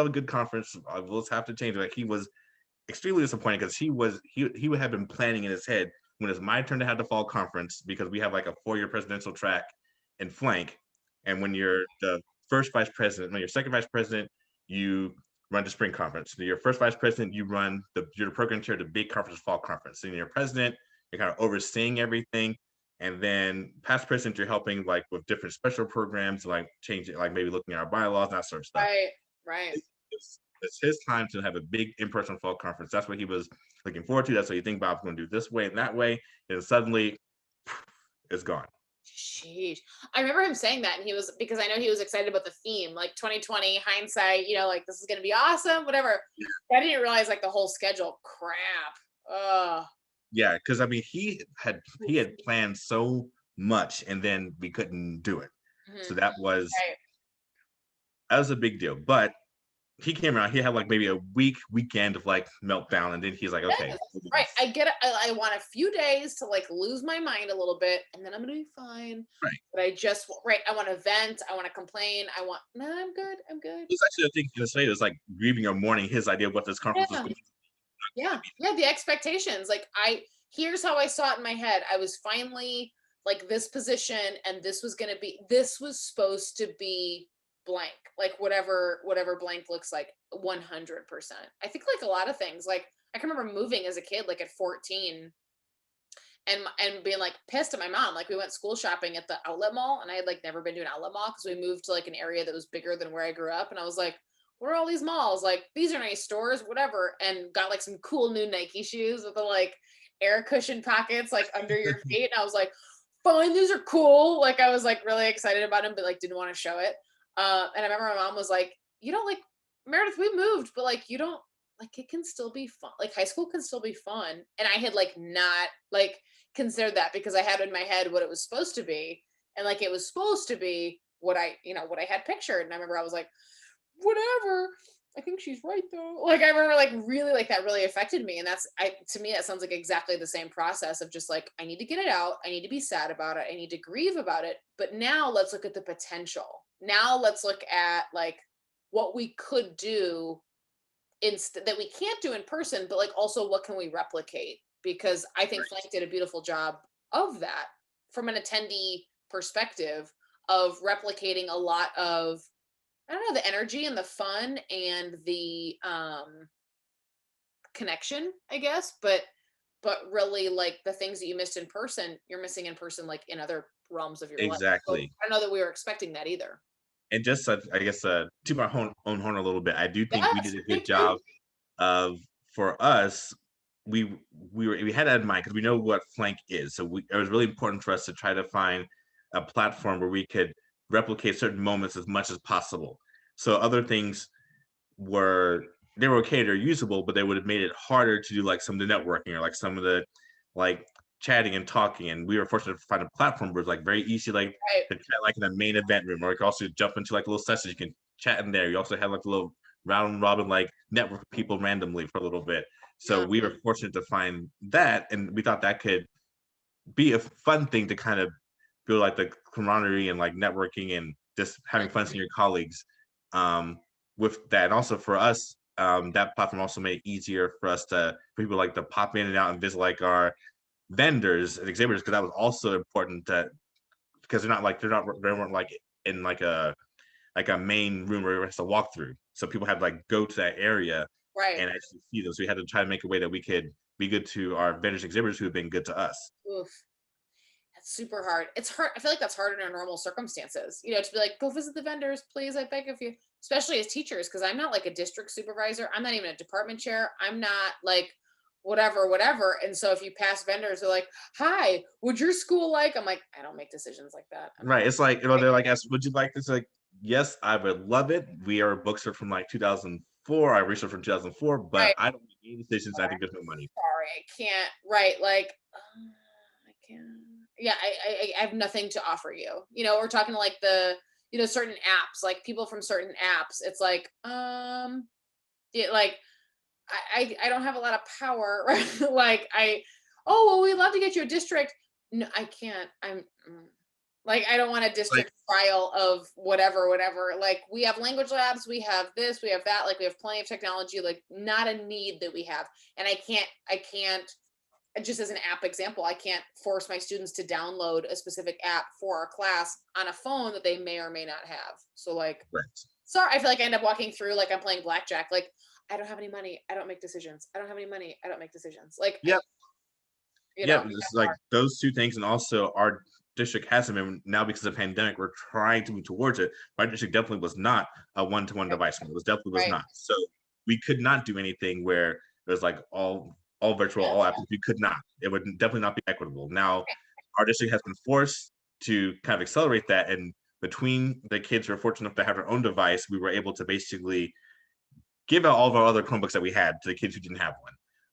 good conference. We'll just have to change it. Like he was extremely disappointed because he would have been planning in his head when it's my turn to have the fall conference because we have like a 4-year presidential track in flank, and when you're the first vice president, when you're second vice president, you run the spring conference. So you're first vice president, you're the program chair of the big conference, fall conference. And you're president, you're kind of overseeing everything. And then past president, you're helping like with different special programs, like changing, like maybe looking at our bylaws, that sort of stuff. Right. Right. It's his time to have a big in-person fall conference. That's what he was looking forward to. That's what you think Bob's going to do this way and that way. And suddenly it's gone. Sheesh. I remember him saying that, and he was because I know he was excited about the theme, like 2020 hindsight, like this is gonna be awesome, whatever. I didn't realize like the whole schedule. Crap. Oh. Yeah, because I mean he had planned so much and then we couldn't do it. So Mhm. that was a big deal. But he came around, he had like maybe a weekend of like meltdown, and then he's like, okay, Yes, we'll do right. this. I get it. I want a few days to like lose my mind a little bit, and then I'm gonna be fine. Right. But right. I want to vent. I want to complain. No, I'm good. I'm good. It's actually I think in this way it was like grieving or mourning his idea of what this conference was Yeah. going to Yeah. Yeah. The expectations. Like here's how I saw it in my head. I was finally like this position, and this was supposed to be blank, like whatever blank looks like 100%. I think like a lot of things, like I can remember moving as a kid, like at 14, and being like pissed at my mom. Like we went school shopping at the outlet mall, and I had like never been to an outlet mall because we moved to like an area that was bigger than where I grew up. And I was like, what are all these malls? Like these are nice stores, whatever. And got like some cool new Nike shoes with the like air cushion pockets like under your feet. And I was like, fine, these are cool. Like I was like really excited about them, but like didn't want to show it. And I remember my mom was like, you don't like Meredith, we moved, but like you don't like it can still be fun. Like high school can still be fun. And I had like not like considered that because I had in my head what it was supposed to be. And like it was supposed to be what I had pictured. And I remember I was like, whatever. I think she's right though. Like I remember like really like that really affected me. And to me, that sounds like exactly the same process of just like, I need to get it out. I need to be sad about it. I need to grieve about it. But now let's look at the potential. Now let's look at like what we could do instead that we can't do in person, but like also what can we replicate? Because I think Flank did a beautiful job of that from an attendee perspective of replicating a lot of I don't know the energy and the fun and the connection, I guess, but really like the things that you missed in person, you're missing in person like in other realms of your life. So exactly. I don't know that we were expecting that either. And just I guess to my own horn a little bit, I do think we Yes, did a good thank you. job of for us. We had that in mind because we know what Flank is. So it was really important for us to try to find a platform where we could replicate certain moments as much as possible. So other things were they were okay, they're usable, but they would have made it harder to do like some of the networking or like some of the like chatting and talking. And we were fortunate to find a platform where it's like very easy, like Right. to chat like in the main event room, or you can also jump into like little sessions. You can chat in there. You also have like a little round robin, like network people randomly for a little bit. So Yeah. we were fortunate to find that, and we thought that could be a fun thing to kind of feel like the camaraderie and like networking and just having fun seeing your colleagues with that. And also for us, that platform also made it easier for us to for people like to pop in and out and visit like our vendors and exhibitors because that was also important to because they weren't like in like a main room where everyone has to walk through. So people had to like go to that area Right. and actually see them. So we had to try to make a way that we could be good to our vendors exhibitors who have been good to us. Oof. That's super hard. It's hard. I feel like that's hard in our normal circumstances, to be like, go visit the vendors, please. I beg of you, especially as teachers, because I'm not like a district supervisor. I'm not even a department chair. I'm not like whatever, whatever. And so if you pass vendors, they're like, hi, would your school like? I'm like, I don't make decisions like that. I'm not. Right. It's like, they're like, ask, would you like this? Like, yes, I would love it. We are books are from like 2004. I researched from 2004, but Right. I don't make any decisions. I think there's no money. Sorry, I can't. Right. Like, I can't. Yeah, I have nothing to offer you. We're talking like certain apps, like people from certain apps. It's like, yeah, like I don't have a lot of power, right? Like oh well, we'd love to get you a district. No, I can't. Like I don't want a Like, district trial of whatever, whatever. Like we have language labs, we have this, we have that. Like we have plenty of technology. Like not a need that we have, and I can't. Just as an app example, I can't force my students to download a specific app for our class on a phone that they may or may not have. So like right. sorry, I feel like I end up walking through like I'm playing blackjack. Like I don't have any money. I don't make decisions. I don't have any money. I don't make decisions. Like Yep. Yeah, it's that's like hard. those two things, and also our district hasn't been now because of the pandemic. We're trying to move towards it. My district definitely was not a one-to-one Right. device. It was definitely was Right. not. So we could not do anything where it was like all virtual, Yeah. all apps. We could not. It would definitely not be equitable. Now, our district has been forced to kind of accelerate that, and between the kids who are fortunate enough to have their own device, we were able to basically give out all of our other Chromebooks that we had to the kids who didn't have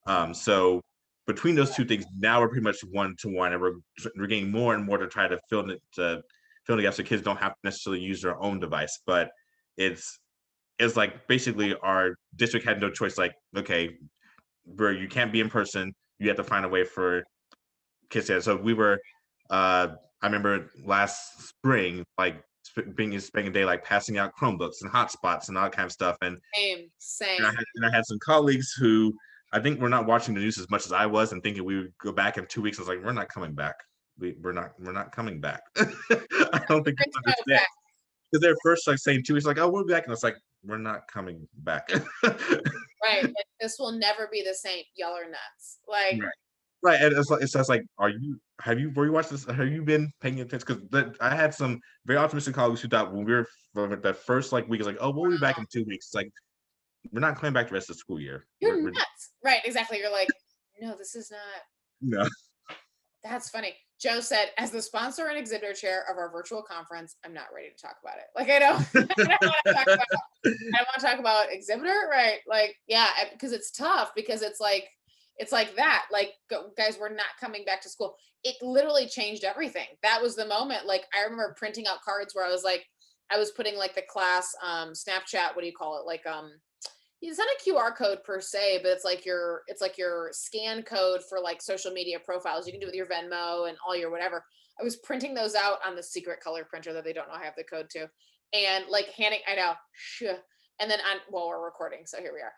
one. So between those two things, now we're pretty much one to one, and we're getting more and more to try to fill the gaps so kids don't have to necessarily use their own device. But it's it's like basically our district had no choice. Like, okay, bro, you can't be in person. You have to find a way for kids to. So we were. I remember last spring, like spending a day like passing out Chromebooks and hotspots and all that kind of stuff. Same. And Same. Brings my understand back. because they're first like saying 2 weeks, like, oh, we'll be back, and it's like we're not coming back. Right. Like, this will never be the same. Y'all are nuts. Like Right. Right, and it's like, were you watching this? Have you been paying attention? Because I had some very optimistic colleagues who thought when we were for the first like week, it's like, oh, we'll be back in 2 weeks. It's like we're not coming back the rest of the school year. you're nuts. Right. Exactly. You're like, no, this is not. No. That's funny. Joe said, as the sponsor and exhibitor chair of our virtual conference, I'm not ready to talk about it. Like, I don't, I don't want to talk about, I want to talk about exhibitor, right? Like, yeah, because it's tough because it's like that. Like, guys, we're not coming back to school. It literally changed everything. That was the moment. Like, I remember printing out cards where I was like, I was putting like the class Snapchat, what do you call it? Like, it's not a QR code per se, but it's like your scan code for like social media profiles. You can do it with your Venmo and all your whatever. I was printing those out on the secret color printer that they don't know I have the code to, and like handing. I know, and then on while we're recording, so here we are.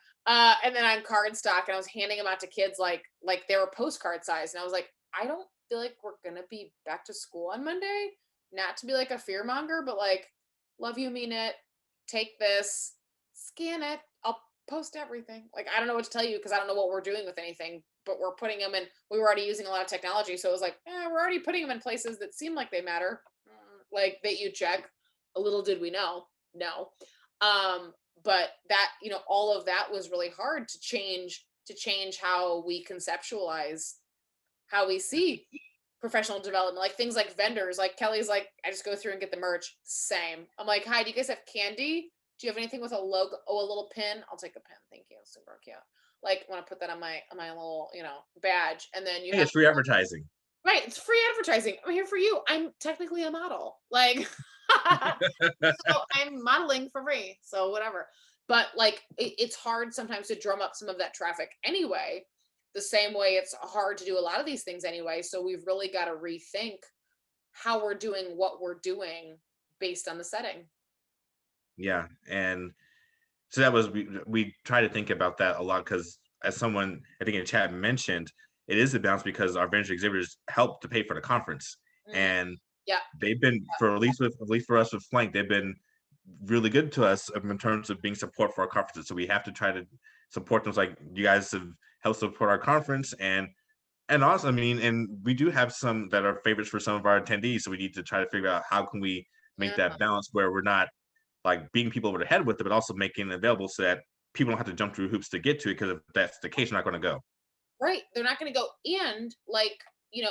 And then on cardstock, and I was handing them out to kids like they were postcard size, and I was like, I don't feel like we're gonna be back to school on Monday. Not to be like a fear monger, but like, love you, mean it. Take this, scan it. I'll post everything. Like I don't know what to tell you because I don't know what we're doing with anything, but we're putting them in. We were already using a lot of technology, so it was like, we're already putting them in places that seem like they matter, like that you check. A little did we know, no. But that all of that was really hard to change how we conceptualize how we see professional development, like things like vendors. Like Kelly's like, I just go through and get the merch. Same. I'm like, hi, do you guys have candy? Do you have anything with a logo? Oh, a little pin? I'll take a pin. Thank you. Super cute. Like want to put that on my little, badge. And then you Hey, have it's free advertising. right, it's free advertising. I'm here for you. I'm technically a model. Like so I'm modeling for free. So whatever. But like it's hard sometimes to drum up some of that traffic anyway. The same way it's hard to do a lot of these things anyway. So we've really got to rethink how we're doing what we're doing based on the setting. Yeah, and so that was we try to think about that a lot because as someone I think in chat mentioned, it is a balance because our vendor exhibitors help to pay for the conference, Mm, and yeah. they've been for at least for us with Flank, they've been really good to us in terms of being support for our conferences. So we have to try to support them. It's like you guys have helped support our conference, and also, I mean, and we do have some that are favorites for some of our attendees. So we need to try to figure out how can we make Yeah. that balance where we're not like beating people over the head with it, but also making it available so that people don't have to jump through hoops to get to it. Because if that's the case, you're not going to go. Right. They're not going to go. And like,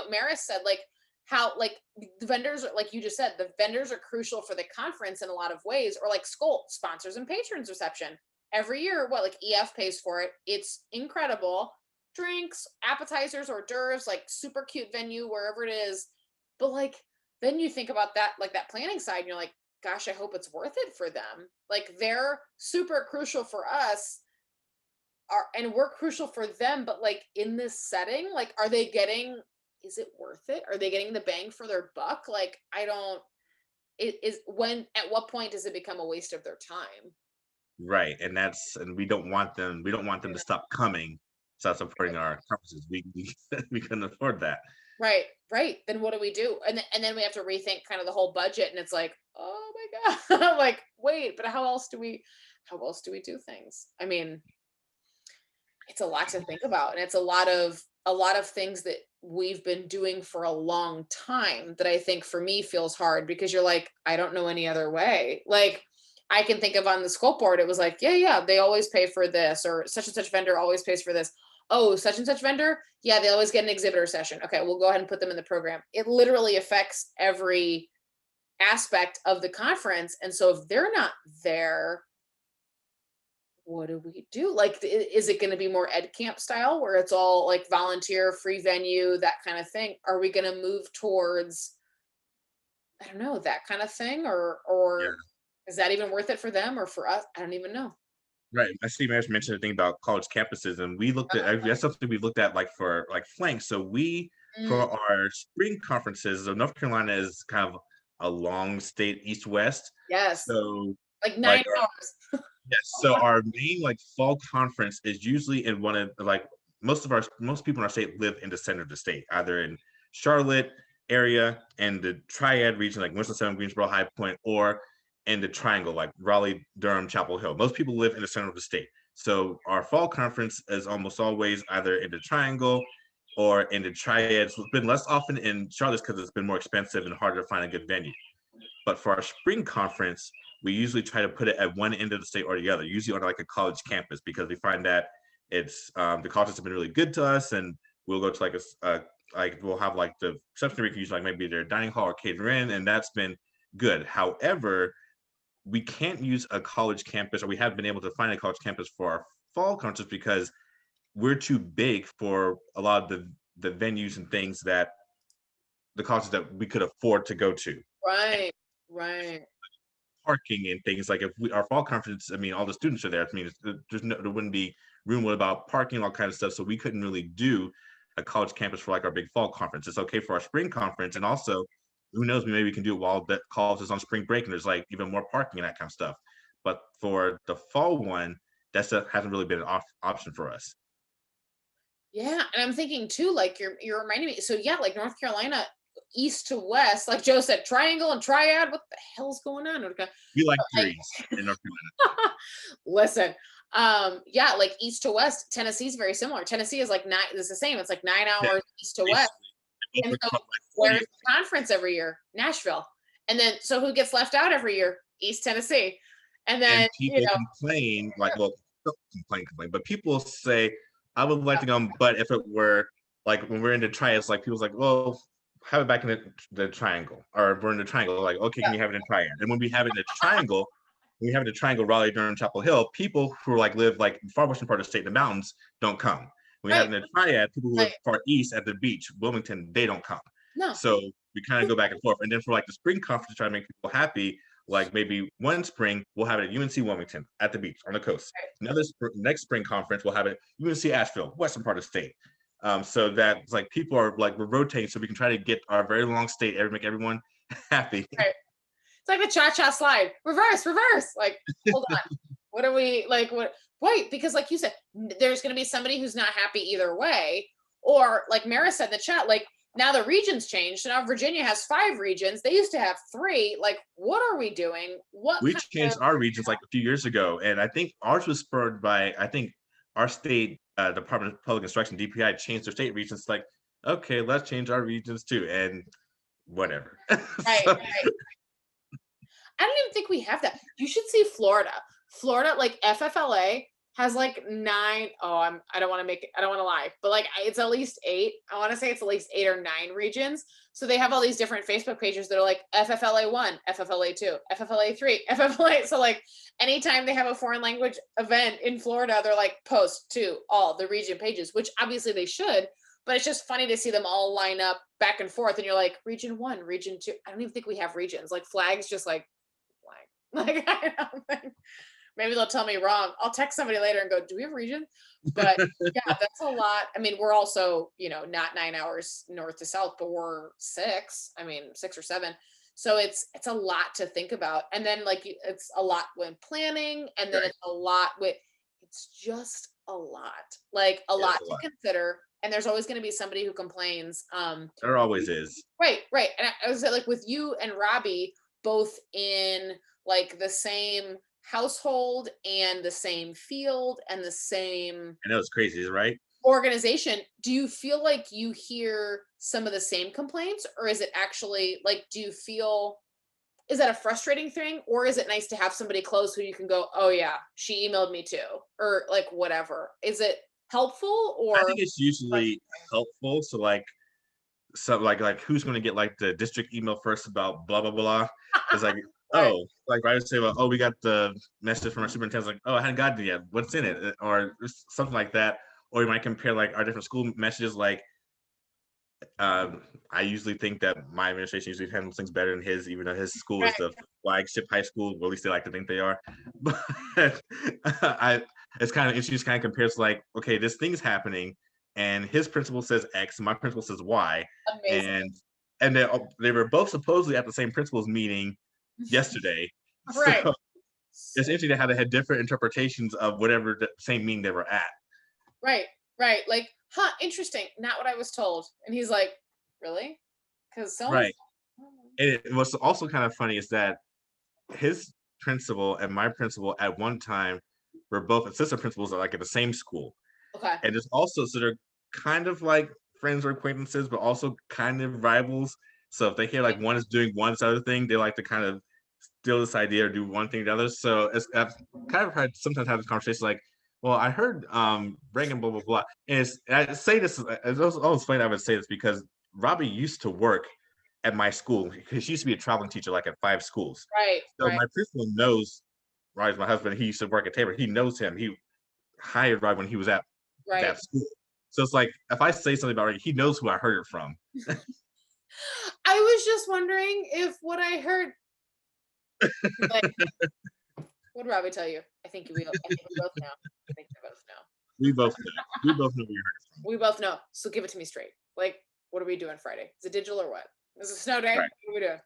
Maris said, like, how, like, the vendors are, like you just said, the vendors are crucial for the conference in a lot of ways, or like school sponsors and patrons reception. Every year, what, like EF pays for it. It's incredible. Drinks, appetizers, hors d'oeuvres, like super cute venue, wherever it is. But like, then you think about that, like that planning side, and you're like, gosh, I hope it's worth it for them. Like, they're super crucial for us are, and we're crucial for them, but like in this setting, like, are they getting, is it worth it? Are they getting the bang for their buck? Like, I don't, it is, when, at what point does it become a waste of their time? Right. And we don't want them to stop coming, stop supporting our conferences. We couldn't afford that. Right, right. Then what do we do? And then we have to rethink kind of the whole budget, and it's like, oh my God. Like, wait, but how else do we do things? I mean, it's a lot to think about, and it's a lot of things that we've been doing for a long time that I think for me feels hard because you're like, I don't know any other way. Like, I can think of on the scope board, it was like, yeah, yeah, they always pay for this, or such and such vendor always pays for this. Oh, such and such vendor, yeah, they always get an exhibitor session. Okay, we'll go ahead and put them in the program. It literally affects every aspect of the conference, and so if they're not there, what do we do? Like, is it going to be more ed camp style where it's all like volunteer, free venue, that kind of thing? Are we going to move towards, I don't know, that kind of thing, Yeah. or is that even worth it for them or for us? I don't even know. Right. I see Maris mentioned the thing about college campuses, and we looked at that's something we looked at like for like flank. So we for Mm, our spring conferences, so North Carolina is kind of a long state east west. yes, So like like 9 hours. yes, so our main like fall conference is usually in one of like most people in our state live in the center of the state, either in Charlotte area and the Triad region, like Winston-Salem, Greensboro, High Point, or in the Triangle, like Raleigh, Durham, Chapel Hill. Most people live in the center of the state. So our fall conference is almost always either in the Triangle or in the Triad. So it's been less often in Charlotte because it's been more expensive and harder to find a good venue. But for our spring conference, we usually try to put it at one end of the state or the other, usually on like a college campus, because we find that it's the colleges have been really good to us, and we'll go to like like we'll have like the reception we can use like maybe their dining hall or cater in, and that's been good. However, we can't use a college campus, or we haven't been able to find a college campus for our fall concerts because we're too big for a lot of the venues and things that the colleges that we could afford to go to. Right, right. Parking and things like if we our fall conference, I mean, all the students are there. I mean, there wouldn't be room about parking, all kind of stuff. So we couldn't really do a college campus for like our big fall conference. It's okay for our spring conference, and also who knows, maybe we can do it while that college is on spring break and there's like even more parking and that kind of stuff. But for the fall one, that stuff hasn't really been an option for us. Yeah, and I'm thinking too, like you're reminding me. So yeah, like North Carolina, east to west, like Joe said, triangle and triad. What the hell's going on? Okay, We like like, threes in North Carolina. listen, yeah, like east to west, Tennessee's very similar. Tennessee is like nine, it's the same. It's like 9 hours east to west. Basically, they both And are so like where's 40. the conference every year? Nashville. And then so who gets left out every year? East Tennessee. And And then, people complain, like, well, don't complain, but people say, I would like yeah, to go, but if it were like when we're in the triads, like people's like, well, have it back in the triangle, or we're in the triangle, like, okay, yeah, can you have it in triad? And when we have it in the triangle, when we have it in the triangle, Raleigh, Durham, Chapel Hill, people who like live like far western part of the state, the mountains, don't come. When we have right, it in the triad, people who live right. far east at the beach, Wilmington, they don't come. No. So we kind of go back and forth. And then for like the spring conference to try to make people happy, Like maybe one spring we'll have it at UNC Wilmington at the beach on the coast. Another next spring conference we'll have it at UNC Asheville, western part of the state. So that it's like people are like we're rotating so we can try to get our very long state, make everyone happy. Right. It's like the cha-cha slide. Reverse, reverse. Like, hold on. What are we like? What? Wait, because like you said, there's going to be somebody who's not happy either way. Or like Mara said in the chat, like now the regions changed. So now Virginia has 5 regions. They used to have 3. Like, what are we doing? What We kind changed of our regions like a few years ago, and I think ours was spurred by I think our state Department of Public Instruction (DPI) changed their state regions. Like, okay, let's change our regions too, and whatever. right? So, I don't even think we have that. You should see Florida. Florida, like FFLA has like 9. Oh, I don't want to make it, I don't want to lie, but like it's at least 8. I want to say it's at least 8 or 9 regions. So they have all these different Facebook pages that are like FFLA 1, FFLA 2, FFLA 3, FFLA. So like anytime they have a foreign language event in Florida, they're like post to all the region pages, which obviously they should, but it's just funny to see them all line up back and forth. And you're like, region 1, region 2. I don't even think we have regions. Like flags just like flag. Like I don't think maybe they'll tell me wrong. I'll text somebody later and go, do we have region? But yeah, that's a lot. I mean, we're also, not 9 hours north to south, but we're 6. I mean, 6 or 7. So it's a lot to think about. And then like it's a lot when planning, and then right, it's a lot with it's just a lot. Like a yeah, lot it's a to lot. consider. And there's always going to be somebody who complains. There always is. Right, right. And I was like with you and Robbie both in like the same household and the same field and the same I know it's crazy, right? organization, do you feel like you hear some of the same complaints, or is it actually like do you feel is that a frustrating thing, or is it nice to have somebody close who you can go, oh yeah, she emailed me too, or like whatever? Is it helpful I or think it's usually helpful. So like who's going to get like the district email first about blah blah blah? It's like right, oh like I would say well oh we got the message from our superintendent like oh I hadn't gotten it yet what's in it or something like that, or you might compare like our different school messages like I usually think that my administration usually handles things better than his, even though his school is right, the flagship high school, or at least they like to think they are. But I, it's kind of interesting. Kind of compares like, okay, this thing's happening, and his principal says X, my principal says Y, amazing. and they were both supposedly at the same principal's meeting yesterday. So Right. it's So interesting how they had different interpretations of whatever the same meeting they were at. right, right. Like, huh, interesting. Not what I was told. And he's like, really? Because so and Right. And what's also kind of funny is that his principal and my principal at one time were both assistant principals at like at the same school. okay. And it's also so they're kind of like friends or acquaintances, but also kind of rivals. So if they hear like one is doing one other thing, they like to kind of steal this idea or do one thing or the other. So I've kind of heard sometimes have this conversation like, well, I heard Reagan blah blah blah. And I say this, I'll explain I would say this because Robbie used to work at my school because she used to be a traveling teacher like at 5 schools. Right, So right, my principal knows Robbie's my husband. He used to work at Tabor. He knows him. He hired Robbie when he was at right. that school. So it's like if I say something about it, he knows who I heard it from. I was just wondering if what I heard, like, what did Robbie tell you? I think we both know. I think we both know. We both know. We both know where you heard it from. We both know. So give it to me straight. Like, what are we doing Friday? Is it digital or what? Is it snow day? Right. What are we doing?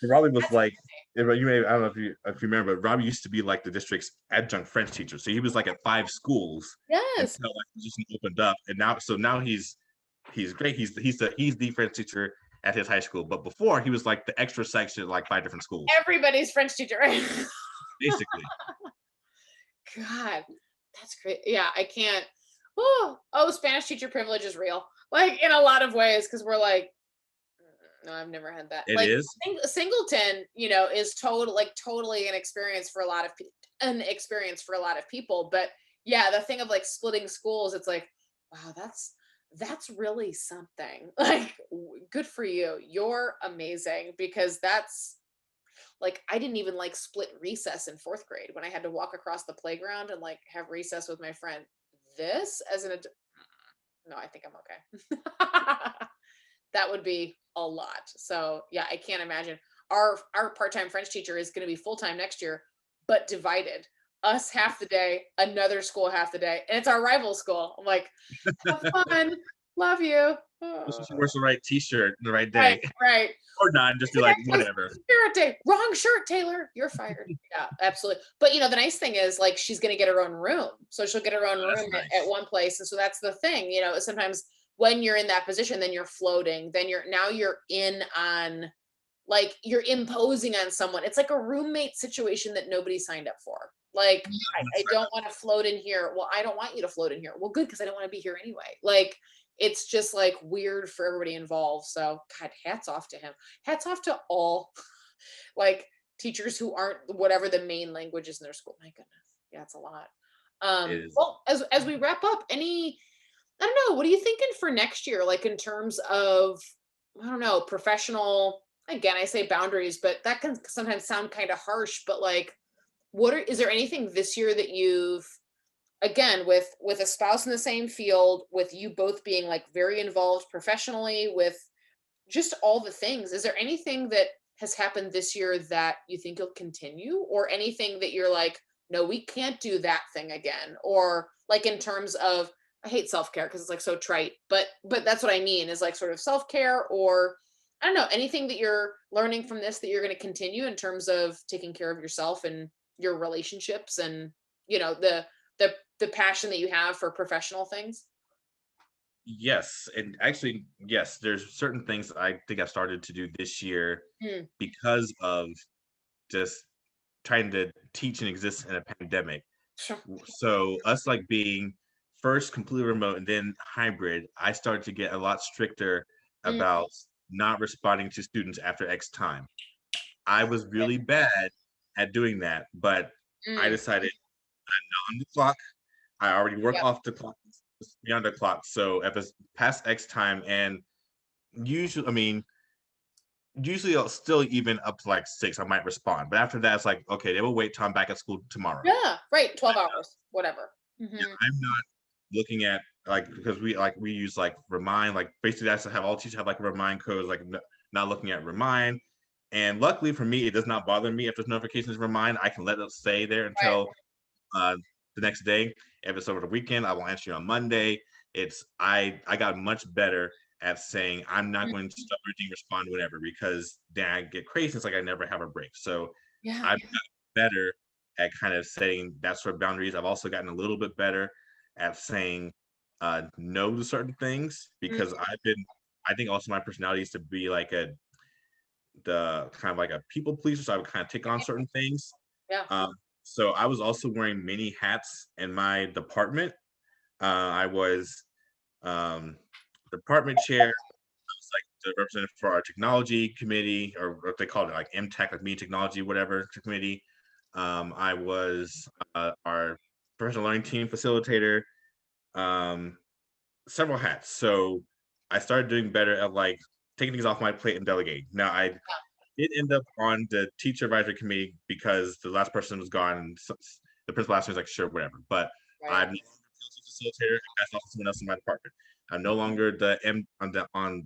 Robbie was That's like, you may I don't know if you remember, but Robbie used to be like the district's adjunct French teacher. So he was like at 5 schools yes. until like the position opened up. And now he's great. He's the French teacher at his high school. But before he was like the extra section at like 5 different schools. Everybody's French teacher, right? Basically. God, that's great. Yeah, I can't. Oh, Spanish teacher privilege is real. Like in a lot of ways, because we're like, no, I've never had that. It Like is. Singleton, is totally an experience for a lot of people. But yeah, the thing of like splitting schools, it's like, wow, that's really something. Like, good for you. You're amazing because that's like I didn't even like split recess in 4th grade when I had to walk across the playground and like have recess with my friend. This as an no, I think I'm okay. That would be a lot. So yeah, I can't imagine. our part-time French teacher is going to be full-time next year, but divided. Us half the day, another school half the day, and it's our rival school. I'm like, have fun, love you. So she wears the right T-shirt the right Right, day, right. or not, and just It's be an like, actually whatever. spirit day. Wrong shirt, Taylor. You're fired. Yeah, absolutely. But the nice thing is like she's gonna get her own room. So she'll get her own That's room at nice. one place. And so that's the thing, sometimes when you're in that position, then you're floating, then you're in on like you're imposing on someone. It's like a roommate situation that nobody signed up for. Like, I don't want to float in here. Well, I don't want you to float in here. Well, good, because I don't want to be here anyway. Like, it's just like weird for everybody involved. So, God, hats off to him. Hats off to all like teachers who aren't whatever the main language is in their school. My goodness. Yeah, it's a lot. Is Well, as we wrap up, I don't know, what are you thinking for next year? Like in terms of, I don't know, professional, again, I say boundaries, but that can sometimes sound kind of harsh, but like, is there anything this year that you've, again, with a spouse in the same field, with you both being like very involved professionally with just all the things, is there anything that has happened this year that you think you'll continue, or anything that you're like, no, we can't do that thing again? Or like in terms of, I hate self-care because it's like so trite, but that's what I mean is like sort of self-care, or I don't know, anything that you're learning from this that you're going to continue in terms of taking care of yourself and your relationships, and the passion that you have for professional things. yes, and actually, yes, there's certain things I think I've started to do this year Mm, because of just trying to teach and exist in a pandemic. sure. So us like being first completely remote and then hybrid, I started to get a lot stricter Mm, about not responding to students after X time. I was really bad at doing that, but I mm, decided on the clock. I already work yep. off the clock, beyond the clock. So if it's past X time, and usually, I mean, usually I'll still even up to like 6, I might respond. But after that, it's like, okay, they will wait till I'm back at school tomorrow. Yeah, right. 12 hours, whatever. Yeah, Hmm. I'm not looking at like, because we use like Remind, like basically that's to have all teachers have like Remind codes, like not looking at Remind. And luckily for me, it does not bother me if there's notifications Remind. I can let it stay there Right. until uh, the next day. If it's over the weekend, I will answer you on Monday. I got much better at saying I'm not going to Mhm. stop reading, respond whenever, because then I get crazy. It's like I never have a break. So Yeah. I've got better at kind of setting that sort of boundaries. I've also gotten a little bit better at saying no to certain things, Mm, because I think also my personality is to be like the kind of like a people pleaser. So I would kind of take on certain things. yeah. um, so I was also wearing many hats in my department. I was department chair. I was like the representative for our technology committee, or what they called it, like MTech, like media technology, whatever committee. I was our professional learning team facilitator. Um, Several hats. So I started doing better at like taking things off my plate and delegating. Now I did end up on the teacher advisory committee because the last person was gone, and the principal asked me, was like, sure, whatever. But Right. I'm no longer PLC facilitator. I passed off to someone else in my department. I'm no longer the M on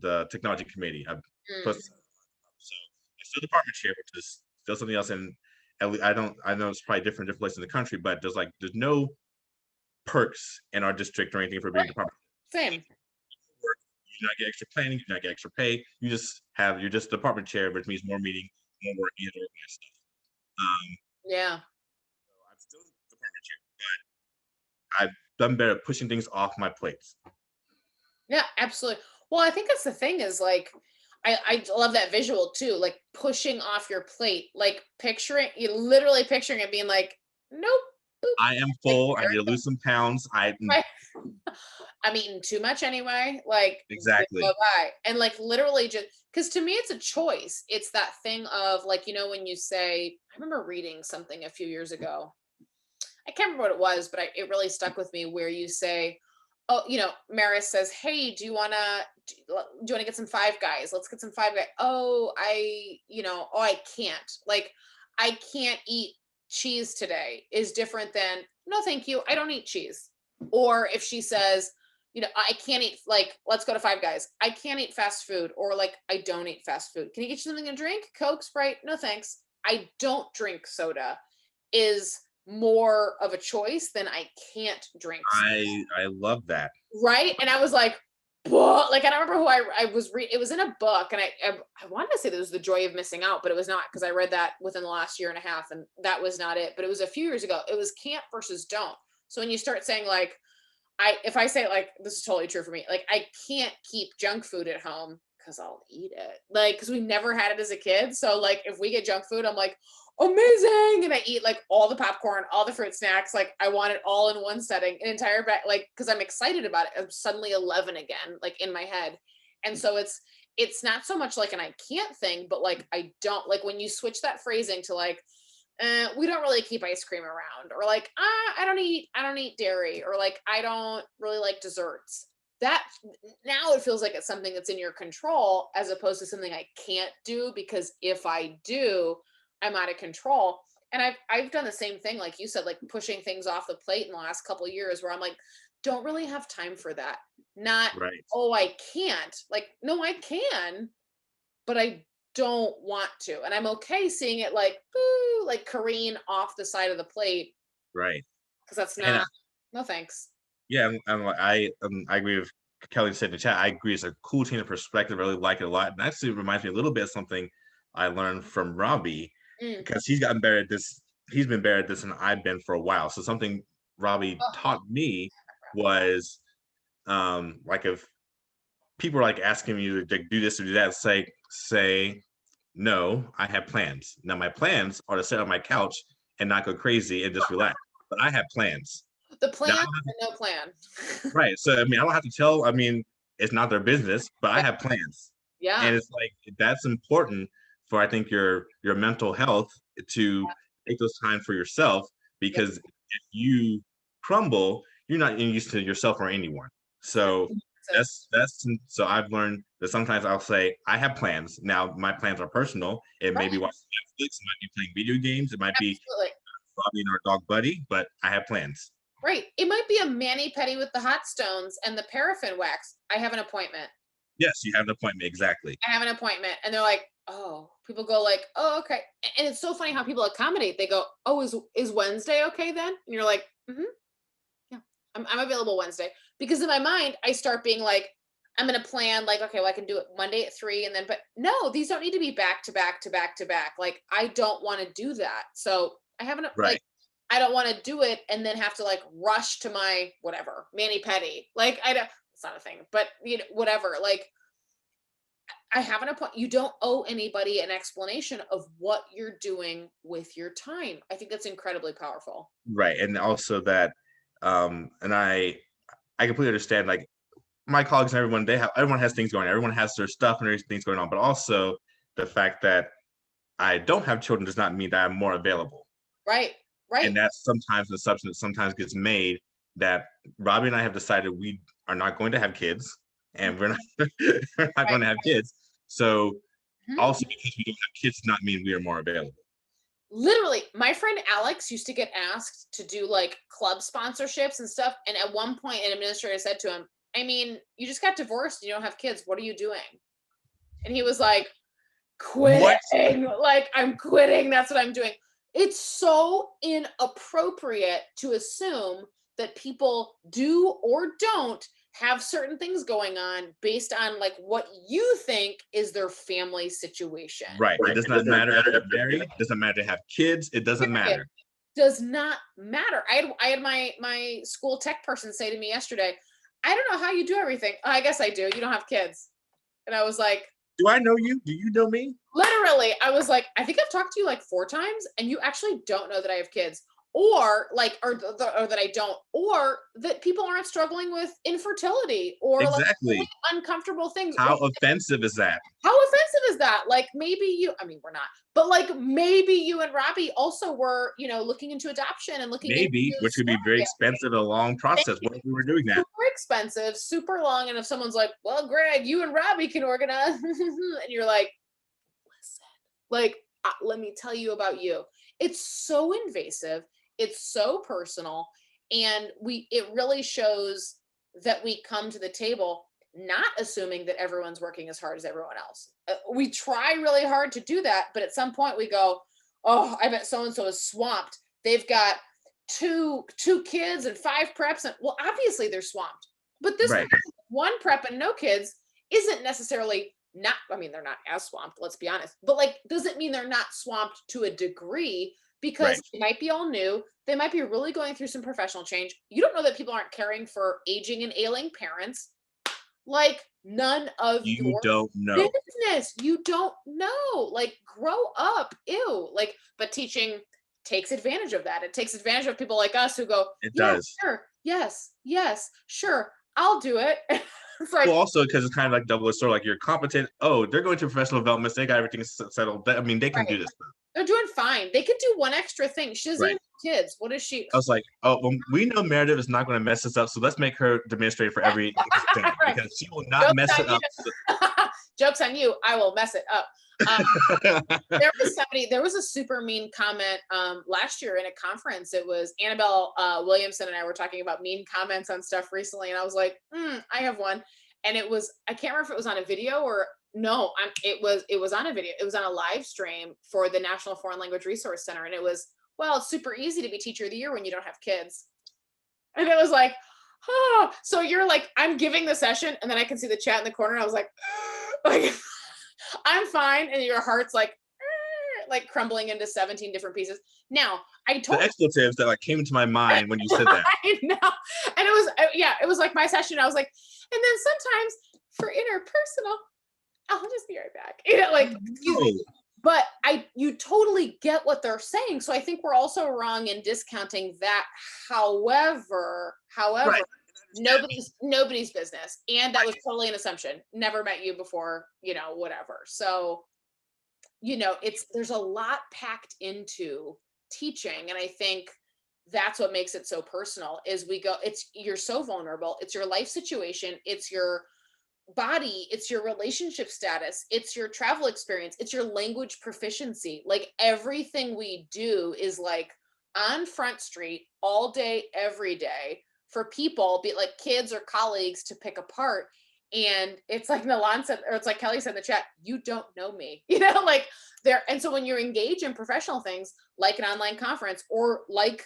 the technology committee. I'm Mm, plus, so I'm still department chair, which is still something else. And at least I know it's probably different places in the country, but there's no perks in our district or anything for being right. department. Same. Work. You do not get extra planning. You do not get extra pay. You're just department chair, which means more meeting, more work, and organized stuff. Yeah. I'm still department chair, but I've done better pushing things off my plates. Yeah, absolutely. Well, I think that's the thing is like, I love that visual too, like pushing off your plate, like picturing, you literally picturing it being like, nope, boop, I am like full. I there need to it lose some pounds. goes. Right. I'm eating too much anyway. Like, bye Exactly. bye. And like literally just because to me it's a choice. It's that thing of like, when you say, I remember reading something a few years ago. I can't remember what it was, but it really stuck with me where you say, oh, Maris says, hey, do you want to get some Five Guys? Let's get some Five Guys. Oh, I can't. Like, I can't eat cheese today is different than, no, thank you. I don't eat cheese. Or if she says, I can't eat, like, let's go to Five Guys. I can't eat fast food, or like I don't eat fast food. Can you get you something to drink? Coke, Sprite? No thanks. I don't drink soda is more of a choice than I can't drink I love that. right? And I was like, "Whoa," like, I don't remember who I was it was in a book, and I wanted to say that it was The Joy of Missing Out, but it was not, because I read that within the last year and a half, and that was not it. But it was a few years ago. It was can't versus don't. So when you start saying like, if I say like, this is totally true for me, like I can't keep junk food at home because I'll eat it. Like, because we never had it as a kid. So like if we get junk food, I'm like, amazing. And I eat like all the popcorn, all the fruit snacks. Like I want it all in one setting, an entire bag, like, because I'm excited about it. I'm suddenly 11 again, like in my head. And so it's not so much like an I can't thing, but like I don't, like when you switch that phrasing to like, we don't really keep ice cream around, or like, I don't eat dairy, or like I don't really like desserts. That now it feels like it's something that's in your control, as opposed to something I can't do, because if I do, I'm out of control. And I've done the same thing, like you said, like pushing things off the plate in the last couple of years, where I'm like, don't really have time for that. Not, Right. oh, I can't. Like, no, I can, but I don't want to. And I'm okay seeing it like, boo, like careen off the side of the plate, Right. because that's And not, no thanks. yeah, I agree with Kelly said in the chat. I agree. It's a cool change of perspective. I really like it a lot. And actually it reminds me a little bit of something I learned from Robbie, Mm. because he's gotten better at this. He's been better at this than I've been for a while. So something Robbie Oh, taught me was like if people are like asking you to do this or do that, say no, I have plans. Now my plans are to sit on my couch and not go crazy and just relax. But I have plans. the Now, plan and no plan. right. So I mean, I don't have to tell. I mean, it's not their business, but I Yeah. have plans, and Yeah. it's like that's important for I think your mental health to take those time for yourself, Yep. because if you crumble, you're not used to yourself or anyone. So That's it. that's so I've learned that sometimes I'll say I have plans. Now my plans are personal. It may Right. be watching Netflix, it might be playing video games, it might be Absolutely. robbing our dog Buddy, but I have plans. Right. It might be a mani pedi with the hot stones and the paraffin wax. I have an appointment. Yes, you have an appointment, exactly. I have an appointment. And they're like, oh, people go like, oh, okay. And it's so funny how people accommodate. They go, oh, is Wednesday okay then? And you're like, mm-hmm. Yeah, I'm available Wednesday, because in my mind I start being like, I'm gonna plan like, okay, well I can do it Monday at 3, and then, but no, these don't need to be back to back to back to back. Like I don't want to do that. So I haven't, like, Right. I don't want to do it and then have to like rush to my whatever mani pedi. Like I don't. It's not a thing, but whatever. Like I have an appointment. You don't owe anybody an explanation of what you're doing with your time. I think that's incredibly powerful. Right. And also that and I completely understand, like my colleagues and everyone, everyone has things going on. Everyone has their stuff and there's things going on, but also the fact that I don't have children does not mean that I'm more available. Right. And Right. that's sometimes the assumption that sometimes gets made, that Robbie and I have decided we are not going to have kids, and we're not, we're not Right. going to have kids. So Mhm. also because we don't have kids does not mean we are more available. Literally, my friend Alex used to get asked to do like club sponsorships and stuff. And at one point, an administrator said to him, I mean, you just got divorced, you don't have kids. What are you doing? And he was like, What? quitting. Like, I'm quitting. That's what I'm doing. It's so inappropriate to assume that people do or don't have certain things going on based on like what you think is their family situation. Right. It Right. does It not does not matter if matter they're if they're married, doesn't matter if they have kids, it doesn't period. matter. Does not matter. I had my school tech person say to me yesterday, I don't know how you do everything. "Oh, I guess I do. You don't have kids." And I was like, Do I know you? Do you know me? literally, I was like, I think I've talked to you like 4 times, and you actually don't know that I have kids, or like, or that I don't, or that people aren't struggling with infertility, or like really Exactly. uncomfortable things, or How offensive is that? how offensive is that? Like maybe you, I mean, we're not, but like maybe you and Robbie also were, looking into adoption and looking into Maybe, which would be very surrogate. expensive, a long process. What if we were doing that? Super expensive, super long. And if someone's like, well, Greg, you and Robbie can organize, and you're like, listen, like, let me tell you about you. It's so invasive. It's so personal. And it really shows that we come to the table not assuming that everyone's working as hard as everyone else. We try really hard to do that, but at some point we go, "Oh, I bet so and so is swamped. They've got two kids and five preps, and well, obviously they're swamped." But this Right. one prep and no kids isn't necessarily not. I mean, they're not as swamped. Let's be honest, but like, doesn't mean they're not swamped to a degree because Right. it might be all new. They might be really going through some professional change. You don't know that people aren't caring for aging and ailing parents, like, none of You your don't know. business. You don't know. Like, grow up. Ew. Like, but teaching takes advantage of that. It takes advantage of people like us who go, It yeah, does. sure. Yes. Yes. Sure. I'll do it. It's Well, like, also because it's kind of like double-edged sword. Like you're competent. Oh, they're going to professional development. They got everything settled. I mean, they can right. do this. They're doing fine. They could do one extra thing. She doesn't Right. even have kids. What is she? I was like, oh, well, we know Meredith is not going to mess this up, so let's make her the administrator for every thing Right. because she will not Joke's mess on it up. you. Joke's on you. I will mess it up. Um, there was a super mean comment last year in a conference. It was Annabelle Williamson and I were talking about mean comments on stuff recently, and I was like, I have one. And it was, I can't remember if it was on a video or no, it was on a video. It was on a live stream for the National Foreign Language Resource Center. And it was, well, it's super easy to be teacher of the year when you don't have kids. And it was like, oh, so you're like, I'm giving the session, and then I can see the chat in the corner. I was like, like, I'm fine, and your heart's like crumbling into 17 different pieces. Now, I The told expletives that like came into my mind when you said that. I know, and it was yeah, it was like my session. I was like, and then sometimes for interpersonal, I'll just be right back. Like, excuse me. No. But you totally get what they're saying. So I think we're also wrong in discounting that. However, Right. nobody's business. And that was totally an assumption. Never met you before, whatever. So, there's a lot packed into teaching. And I think that's what makes it so personal is you're so vulnerable. It's your life situation. It's your body, it's your relationship status, it's your travel experience, it's your language proficiency. Like, everything we do is like on Front Street all day, every day for people, be it like kids or colleagues, to pick apart. And it's like Milan said, or it's like Kelly said in the chat, you don't know me, like there. And so when you engage in professional things like an online conference or like,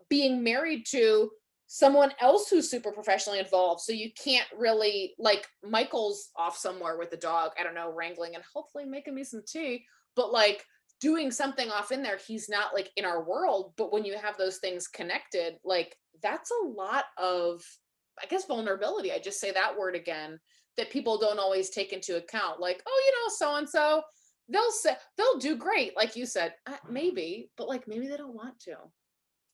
being married to someone else who's super professionally involved. So you can't really, like, Michael's off somewhere with the dog, I don't know, wrangling and hopefully making me some tea, but like doing something off in there, he's not like in our world. But when you have those things connected, like, that's a lot of, I guess, vulnerability. I just say that word again, that people don't always take into account. Like, oh, so and so, they'll do great, like you said, maybe, but like maybe they don't want to.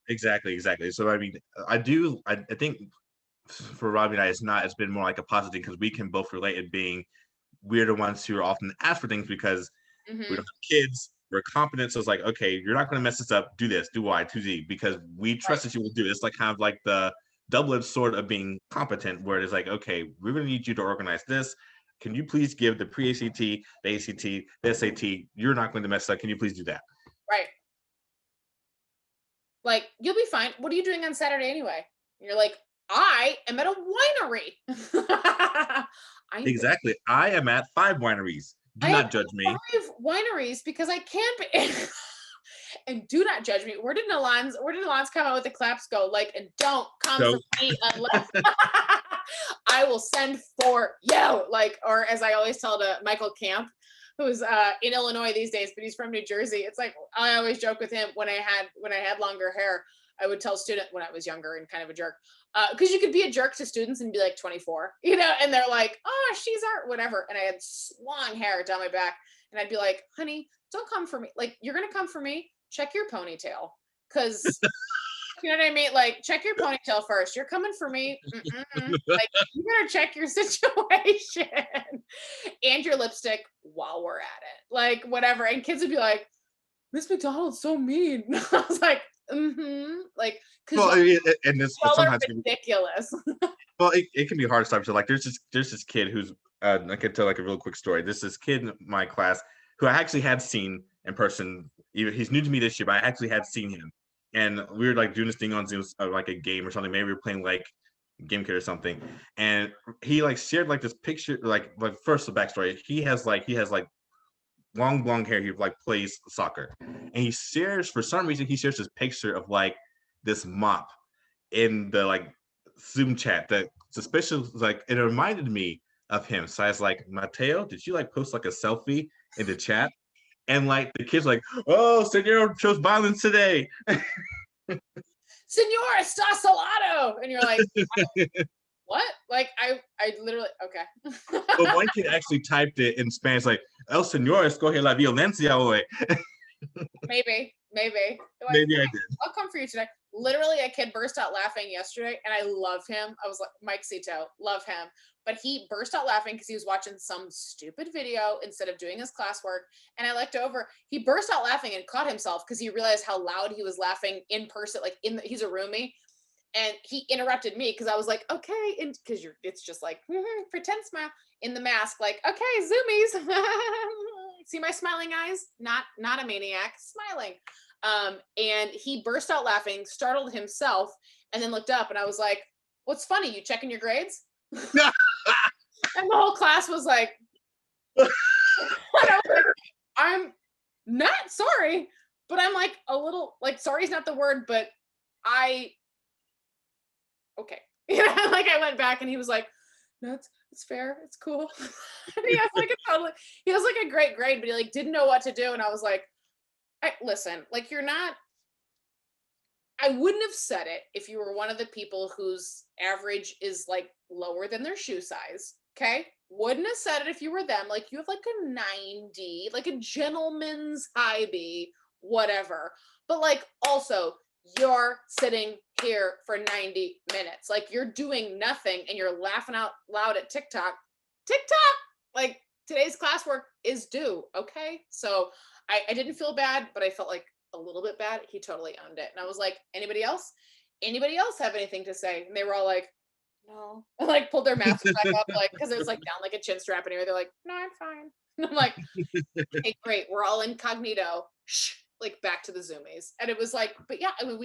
Exactly. So I mean, I think for Robbie and I, it's been more like a positive thing because we can both relate it being we're the ones who are often asked for things because we don't Hmm. have kids, we're competent. So it's like, okay, you're not going to mess this up. Do this, do Y, do Z, because we Right. trust that you will do it. It's like kind of like the double-edged sword of being competent, where it's like, okay, we're going to need you to organize this. Can you please give the pre-ACT, the ACT, the SAT? You're not going to mess up. Can you please do that? Right. Like, you'll be fine. What are you doing on Saturday anyway? And you're like, I am at a winery. I know. Exactly. I am at 5 wineries. Do I am not at judge me. 5 wineries because I can't be. And do not judge me. Where did Alon's come out with the claps go? Like, and don't come So for me unless I will send for you. Like, or as I always tell to Michael Camp, who's in Illinois these days, but he's from New Jersey. It's like, I always joke with him when I had longer hair. I would tell student when I was younger and kind of a jerk, because you could be a jerk to students and be like 24, and they're like, oh, she's art, whatever. And I had long hair down my back, and I'd be like, honey, don't come for me. Like, you're gonna come for me, check your ponytail, because you know what I mean? Like, check your ponytail first. You're coming for me. Mm-mm. Like, you better check your situation and your lipstick while we're at it. Like, whatever. And kids would be like, Miss McDonald's so mean. I was like, like, because well, and this y'all are sometimes ridiculous. well, it can be hard to stop. So like, there's this kid who's I can tell like a real quick story. There's this kid in my class who I actually had seen in person. He's new to me this year, but I actually had seen him, and we were like doing this thing on Zoom, like a game or something. Maybe we were playing like game kid or something, and he like shared like this picture, like first the backstory. He has like long blonde hair. He like plays soccer, and he shares for some reason he shares this picture of like this mop in the like Zoom chat that suspicious like it reminded me of him. So I was like, Mateo, did you like post like a selfie in the chat? And like the kids like, oh, Senor chose violence today. Senor, está salado. And you're like, what? Like I literally okay. But one kid actually typed it in Spanish like, El Senor escoge la violencia hoy. Maybe. Like, Maybe I did. I'll come for you today. Literally, a kid burst out laughing yesterday, and I love him. I was like, Mike Cito, love him. But he burst out laughing because he was watching some stupid video instead of doing his classwork. And I looked over. He burst out laughing and caught himself because he realized how loud he was laughing in person. Like he's a roomie, and he interrupted me because I was like, okay, and because it's just like pretend smile in the mask, like okay, zoomies. See my smiling eyes? Not a maniac, smiling. And he burst out laughing, startled himself, and then looked up, and I was like, what's funny? You checking your grades? And the whole class was like, I'm not sorry, but I'm like a little like sorry is not the word, but okay. Like I went back and he was like, no, it's fair, it's cool. And he has like a great grade, but he like didn't know what to do. And I was like, listen, like I wouldn't have said it if you were one of the people whose average is like lower than their shoe size. Okay. Wouldn't have said it if you were them. Like you have like a 90, like a gentleman's high B, whatever. But like also, you're sitting here for 90 minutes. Like you're doing nothing and you're laughing out loud at TikTok. Like today's classwork is due. Okay. So I didn't feel bad, but I felt like a little bit bad. He totally owned it. And I was like, anybody else? Anybody else have anything to say? And they were all like, no. And like pulled their masks back up, like, because it was like down like a chin strap anyway. They're like, no, I'm fine. And I'm like, okay, great. We're all incognito. Shh, like back to the zoomies. And it was like, but yeah, I mean,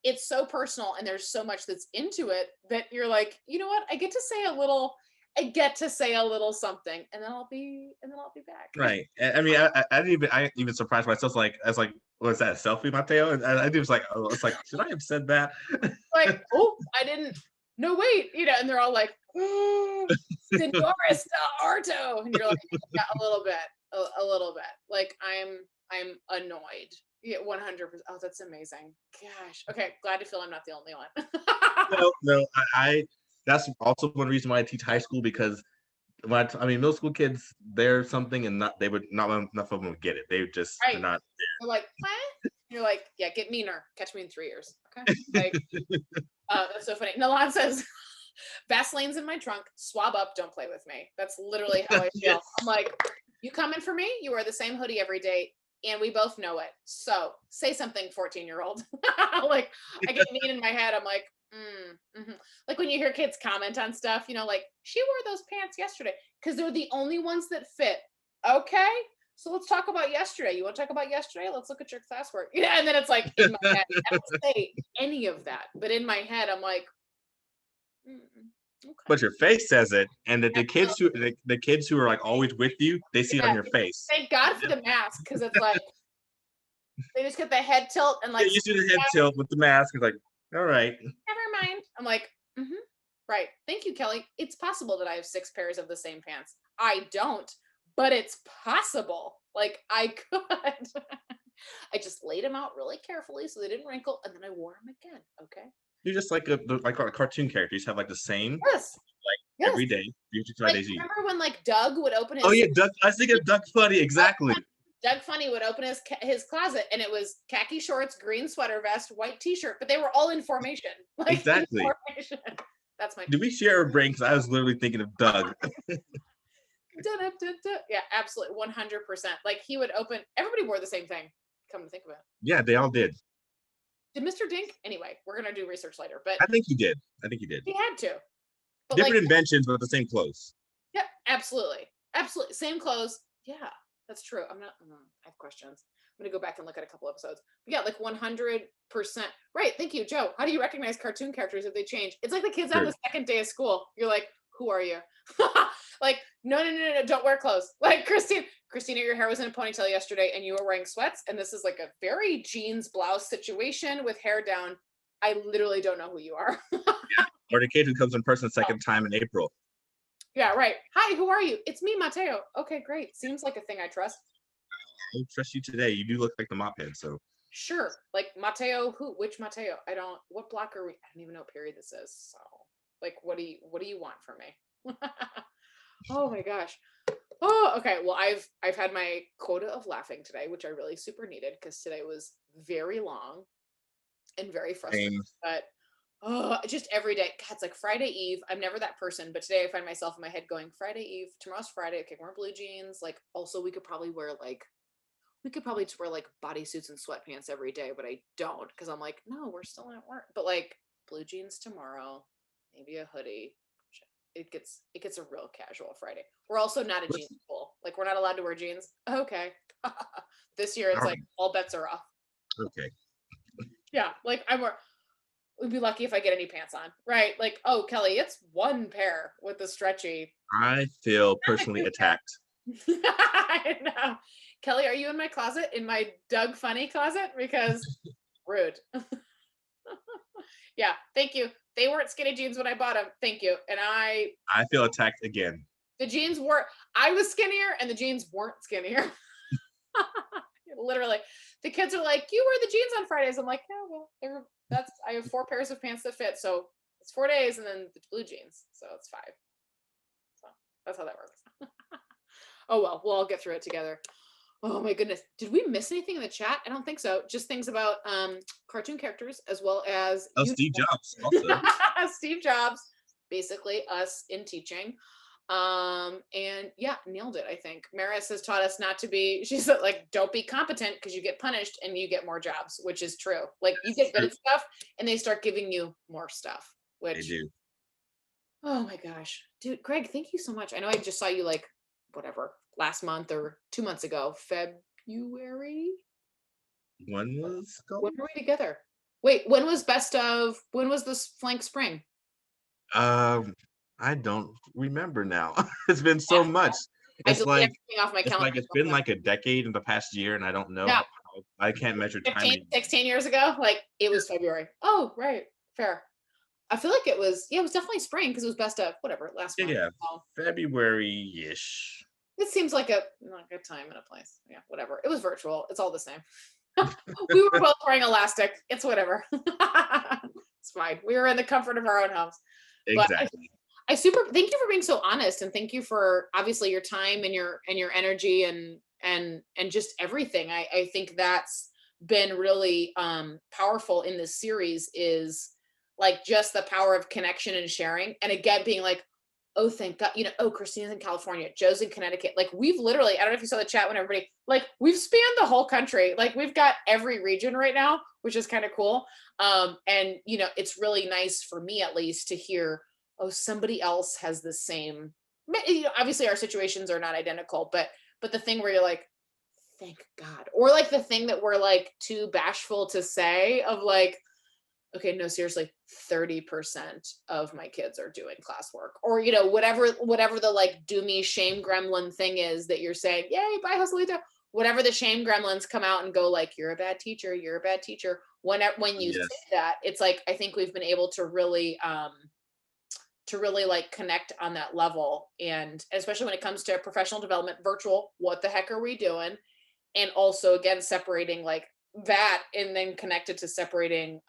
it's so personal and there's so much that's into it that you're like, you know what? I get to say a little something, and then I'll be back. Right. I mean, I even surprised myself. Like, I was like, was that a selfie, Mateo? And I was like, oh, it's like, should I have said that? Like, oh, I didn't. No, wait, and they're all like, oh, Senora Arto, and you're like, yeah, a little bit. Like, I'm annoyed. Yeah, 100%. Oh, that's amazing. Gosh. Okay, glad to feel I'm not the only one. No. That's also one reason why I teach high school, because I mean, middle school kids, they're something, and not enough of them would get it. They're Right. not They're like, what? You're like, yeah, get meaner. Catch me in 3 years. Okay. Like, that's so funny. Milan says, Vaseline's in my trunk. Swab up. Don't play with me. That's literally how I feel. Yes. I'm like, you coming for me? You wear the same hoodie every day, and we both know it. So say something, 14-year-old. Like, I get mean in my head. I'm like, like when you hear kids comment on stuff, like she wore those pants yesterday because they're the only ones that fit. Okay, so let's talk about yesterday. You want to talk about yesterday? Let's look at your classwork. Yeah, and then it's like in my head, I don't say any of that, but in my head, I'm like, okay. But your face says it, and that the kids who are like always with you, they see it on your face. Thank God for the mask, because it's like they just get the head tilt and like you see the head tilt with the mask. It's like, all right. Never mind. I'm like, right. Thank you, Kelly. It's possible that I have 6 pairs of the same pants. I don't, but it's possible. Like I could. I just laid them out really carefully so they didn't wrinkle, and then I wore them again. Okay. You're just like a cartoon character. You just have like the same, Yes. like every day. Like, remember when like Doug would open his? Oh yeah, Doug. I was thinking of Doug Funny. Exactly. Doug Funny would open his closet, and it was khaki shorts, green sweater vest, white T-shirt, but they were all in formation. Like, exactly. In formation. That's my. Did we share a brain? Because I was literally thinking of Doug. Yeah, absolutely, 100%. Like he would open. Everybody wore the same thing. Come to think of it. Yeah, they all did. Did Mr. Dink? Anyway, we're gonna do research later, but I think he did. He had to. But different inventions, but the same clothes. Yeah, absolutely, same clothes. Yeah, That's true. I have questions. I'm gonna go back and look at a couple episodes. But yeah, like 100%. Right. Thank you, Joe. How do you recognize cartoon characters if they change? It's like the kids on Sure. the second day of school. You're like, who are you? Like, no, no, no, no, no, don't wear clothes. Like Christina, your hair was in a ponytail yesterday and you were wearing sweats. And this is like a very jeans blouse situation with hair down. I literally don't know who you are. Or the kid who comes in person second time in April. Yeah, right. Hi, who are you? It's me, Mateo. Okay, great. Seems like a thing I trust. I trust you today. You do look like the mop head, so. Sure. Like Mateo, who? Which Mateo? What block are we? I don't even know what period this is. So, like, what do you want from me? Oh my gosh. Oh, okay. Well, I've had my quota of laughing today, which I really super needed because today was very long and very frustrating. Same. But oh, just every day. God, it's like Friday Eve. I'm never that person, but today I find myself in my head going, Friday Eve, tomorrow's Friday. Okay, we're blue jeans. Like, also we could probably just wear like bodysuits and sweatpants every day, but I don't because I'm like, no, we're still at work. But like blue jeans tomorrow, maybe a hoodie. It gets a real casual Friday. We're also not a jeans school. Like we're not allowed to wear jeans. Okay. This year it's like all bets are off. Okay. Yeah, like we'd be lucky if I get any pants on. Right. Like, oh Kelly, it's one pair with the stretchy. I feel personally attacked. I know. Kelly, are you in my closet? In my Doug Funny closet? Because rude. Yeah, thank you. They weren't skinny jeans when I bought them. Thank you. And I feel attacked again. the jeans were, I was skinnier and the jeans weren't skinnier. Literally. The kids are like, you wear the jeans on Fridays. I'm like, yeah, well, I have 4 pairs of pants that fit. So it's 4 days and then the blue jeans. So it's 5. So that's how that works. Oh, well, we'll all get through it together. Oh my goodness. Did we miss anything in the chat? I don't think so. Just things about cartoon characters as well as Steve Jobs also. Steve Jobs, basically us in teaching. And yeah, nailed it, I think. Maris has taught us not to be, she said, like, don't be competent because you get punished and you get more jobs, which is true. Like you get good at stuff and they start giving you more stuff, which They do. Oh my gosh. Dude, Greg, thank you so much. I know I just saw you like whatever last month or 2 months ago, February. One was When called? were we together? Wait, when was this flank spring? I don't remember now. It's been so much. I It's deleted like everything off my calendar. it's been like a decade in the past year, and I don't know Yeah. how I can't measure time 15, anymore. 16 years ago, like it was February. Oh, right. Fair. I feel like it was definitely spring because it was best of whatever last month. Yeah, So February-ish. it seems like a time and a place. Yeah, whatever. It was virtual. It's all the same. We were both wearing elastic. It's whatever. It's fine. We were in the comfort of our own homes. Exactly. But I super thank you for being so honest and thank you for obviously your time and your energy and just everything. I think that's been really powerful in this series is like just the power of connection and sharing. And again, being like, oh, thank God, oh, Christina's in California, Joe's in Connecticut. Like we've literally, I don't know if you saw the chat when everybody, like we've spanned the whole country. Like we've got every region right now, which is kind of cool. And it's really nice for me at least to hear, oh, somebody else has the same, obviously our situations are not identical, but the thing where you're like, thank God. Or like the thing that we're like too bashful to say of like, okay, no, seriously, 30% of my kids are doing classwork or, whatever the like do me shame gremlin thing is that you're saying, yay, bye, Joselito. Whatever the shame gremlins come out and go like, you're a bad teacher. You're a bad teacher. When you Yes. say that, it's like, I think we've been able to really like connect on that level. And especially when it comes to professional development, virtual, what the heck are we doing? And also again, separating like that and then connected to separating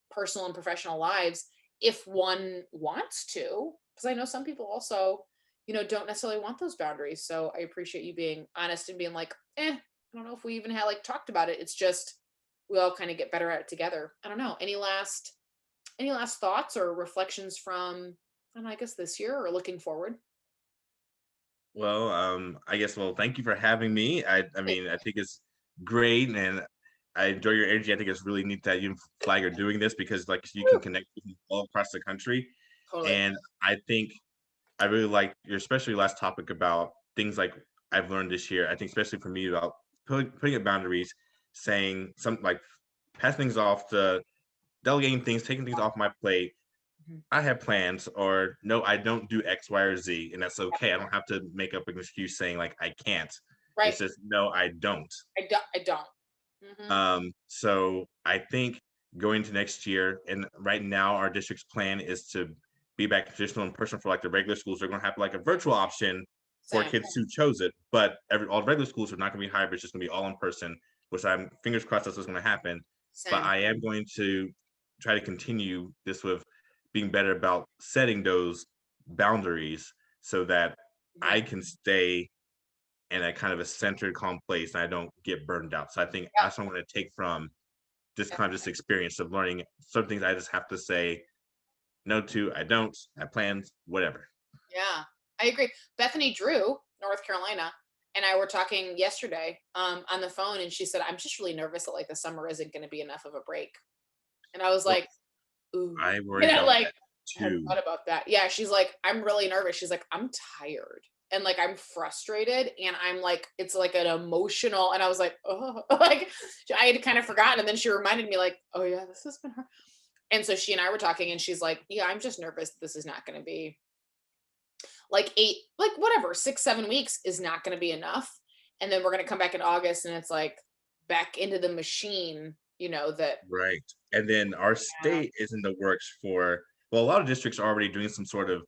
personal and professional lives if one wants to, because I know some people also don't necessarily want those boundaries. So I appreciate you being honest and being like, I don't know if we even had like talked about it. It's just we all kind of get better at it together. I don't know, any last thoughts or reflections from I don't know, I guess this year or looking forward? Well, thank you for having me. I mean, I think it's great, and I enjoy your energy. I think it's really neat that you and Flag are doing this because, like, you can connect with people all across the country. Totally. And I think I really like your especially last topic about things like I've learned this year, I think especially for me about putting up boundaries, saying some like passing things off to delegating things, taking things off my plate. Mhm. I have plans, or no, I don't do X, Y, or Z, and that's okay. I don't have to make up an excuse saying like I can't. Right. It's just no, I don't. I don't. Mhm. So I think going to next year, and right now our district's plan is to be back traditional in person for like the regular schools. They're going to have like a virtual option for Same. kids who chose it, but all the regular schools are not going to be hybrid. It's just going to be all in person, which I'm fingers crossed that's what's going to happen. But Same. I am going to try to continue this with being better about setting those boundaries so that I Mhm. can stay in a kind of a centered, calm place and I don't get burned out. So I think Yeah. that's what I'm going to take from this Yeah. kind of this experience of learning some things I just have to say no to, I don't, I have plans, whatever. Yeah, I agree. Bethany Drew, North Carolina, and I were talking yesterday on the phone, and she said, "I'm just really nervous that like the summer isn't going to be enough of a break." And I was Well, like, "Ooh," I worry about like that I hadn't too. thought about that. Yeah, she's like, "I'm really nervous." She's like, "I'm tired." And like I'm frustrated and I'm like it's like an emotional and I was like oh like I had kind of forgotten and then she reminded me like oh yeah this has been hard and so she and I were talking and she's like yeah I'm just nervous that this is not going to be like 8 like whatever 6 7 weeks is not going to be enough and then we're going to come back in August and it's like back into the machine that Right. And then our yeah, state is in the works for, well, a lot of districts are already doing some sort of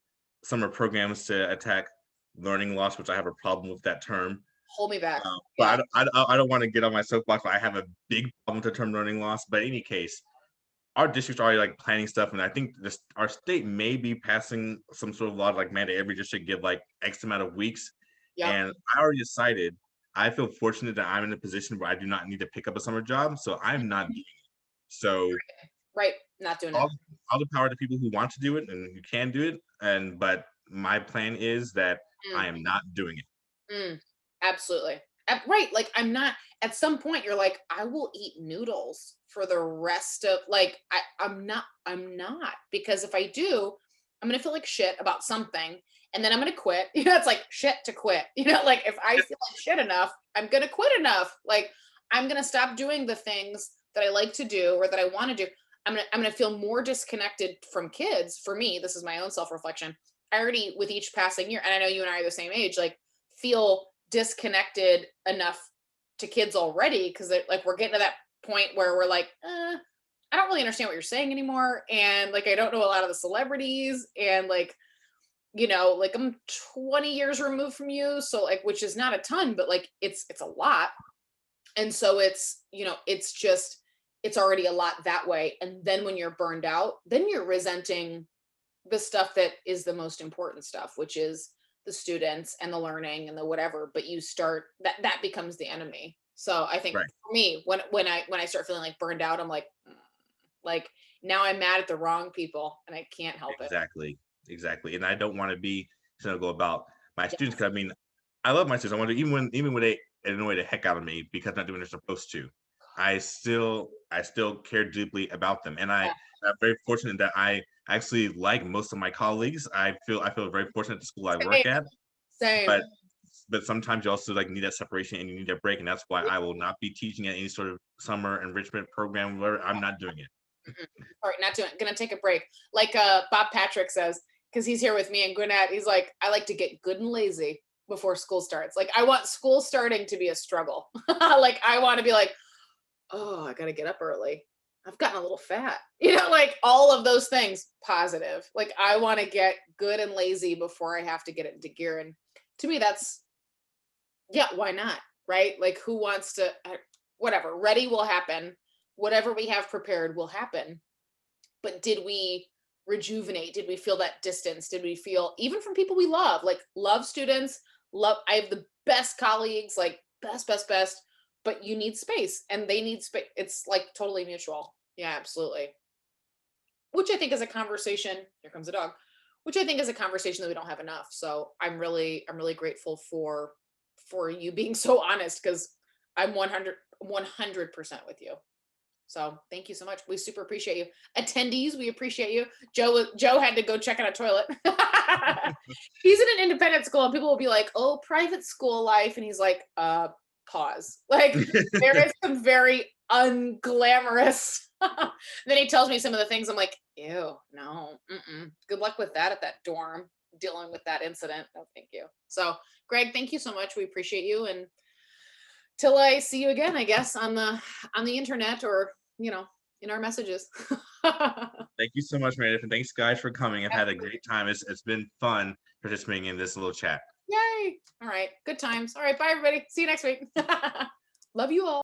summer programs to attack learning loss, which I have a problem with that term. hold me back But yeah I don't want to get on my soapbox. But I have a big problem with the term learning loss. But in any case, our district's already like planning stuff, and I think this our state may be passing some sort of law to like mandate every district give like X amount of weeks. yep And I already decided I feel fortunate that I'm in a position where I do not need to pick up a summer job, so I'm not doing it. So right not doing it all all the power to people who want to do it and who can do it. And but my plan is that Mm. I am not doing it. Mm, absolutely. Right. Like I'm not at some point you're like, I will eat noodles for the rest of like I'm not because if I do, I'm gonna feel like shit about something and then I'm gonna quit. It's like shit to quit. Like if I feel like shit enough, I'm gonna quit enough. Like I'm gonna stop doing the things that I like to do or that I want to do. I'm gonna feel more disconnected from kids. For me, this is my own self-reflection. I already with each passing year, and I know you and I are the same age, like feel disconnected enough to kids already because like we're getting to that point where we're like I don't really understand what you're saying anymore and like I don't know a lot of the celebrities and like like I'm 20 years removed from you so like which is not a ton but like it's a lot and so it's just it's already a lot that way and then when you're burned out then you're resenting the stuff that is the most important stuff, which is the students and the learning and the whatever, but you start that becomes the enemy. So I think Right. for me, when I start feeling like burned out, I'm like now I'm mad at the wrong people and I can't help it. Exactly. Exactly. And I don't want to be cynical about my students Yes. because I mean, I love my students. I want to even when they annoy the heck out of me because not doing what they're supposed to. I still care deeply about them. And Yeah. I'm very fortunate that I actually like most of my colleagues. I feel very fortunate at the school I Same. work at, Same. but sometimes you also like need that separation and you need that break. And that's why Yeah. I will not be teaching at any sort of summer enrichment program where I'm not doing it. Mhm. All right, not doing gonna take a break. Like Bob Patrick says, because he's here with me and Gwinnett, he's like, I like to get good and lazy before school starts. Like I want school starting to be a struggle. Like I want to be like, oh, I gotta get up early. I've gotten a little fat. Like all of those things positive. Like I want to get good and lazy before I have to get it into gear. And to me, that's yeah, why not? Right? Like who wants to whatever, ready will happen. Whatever we have prepared will happen but did we rejuvenate? Did we feel that distance? Did we feel even from people we love, like love students, love I have the best colleagues, like best, but you need space and they need space. It's like totally mutual. Yeah, absolutely. Which I think is a conversation, here comes a dog, which I think is a conversation that we don't have enough. So I'm really grateful for you being so honest because I'm 100% with you. So thank you so much. We super appreciate you. Attendees, we appreciate you. Joe had to go check on a toilet. He's in an independent school, and people will be like, "Oh, private school life," and he's like, pause." Like there is some very unglamorous. Then he tells me some of the things. I'm like, "Ew, no, good luck with that at that dorm, dealing with that incident." No, thank you. So, Greg, thank you so much. We appreciate you, and till I see you again, I guess on the internet, or in our messages. Thank you so much, Meredith, and thanks guys for coming. I've had a great time. It's been fun participating in this little chat. Yay! All right, good times. All right, bye everybody. See you next week. Love you all.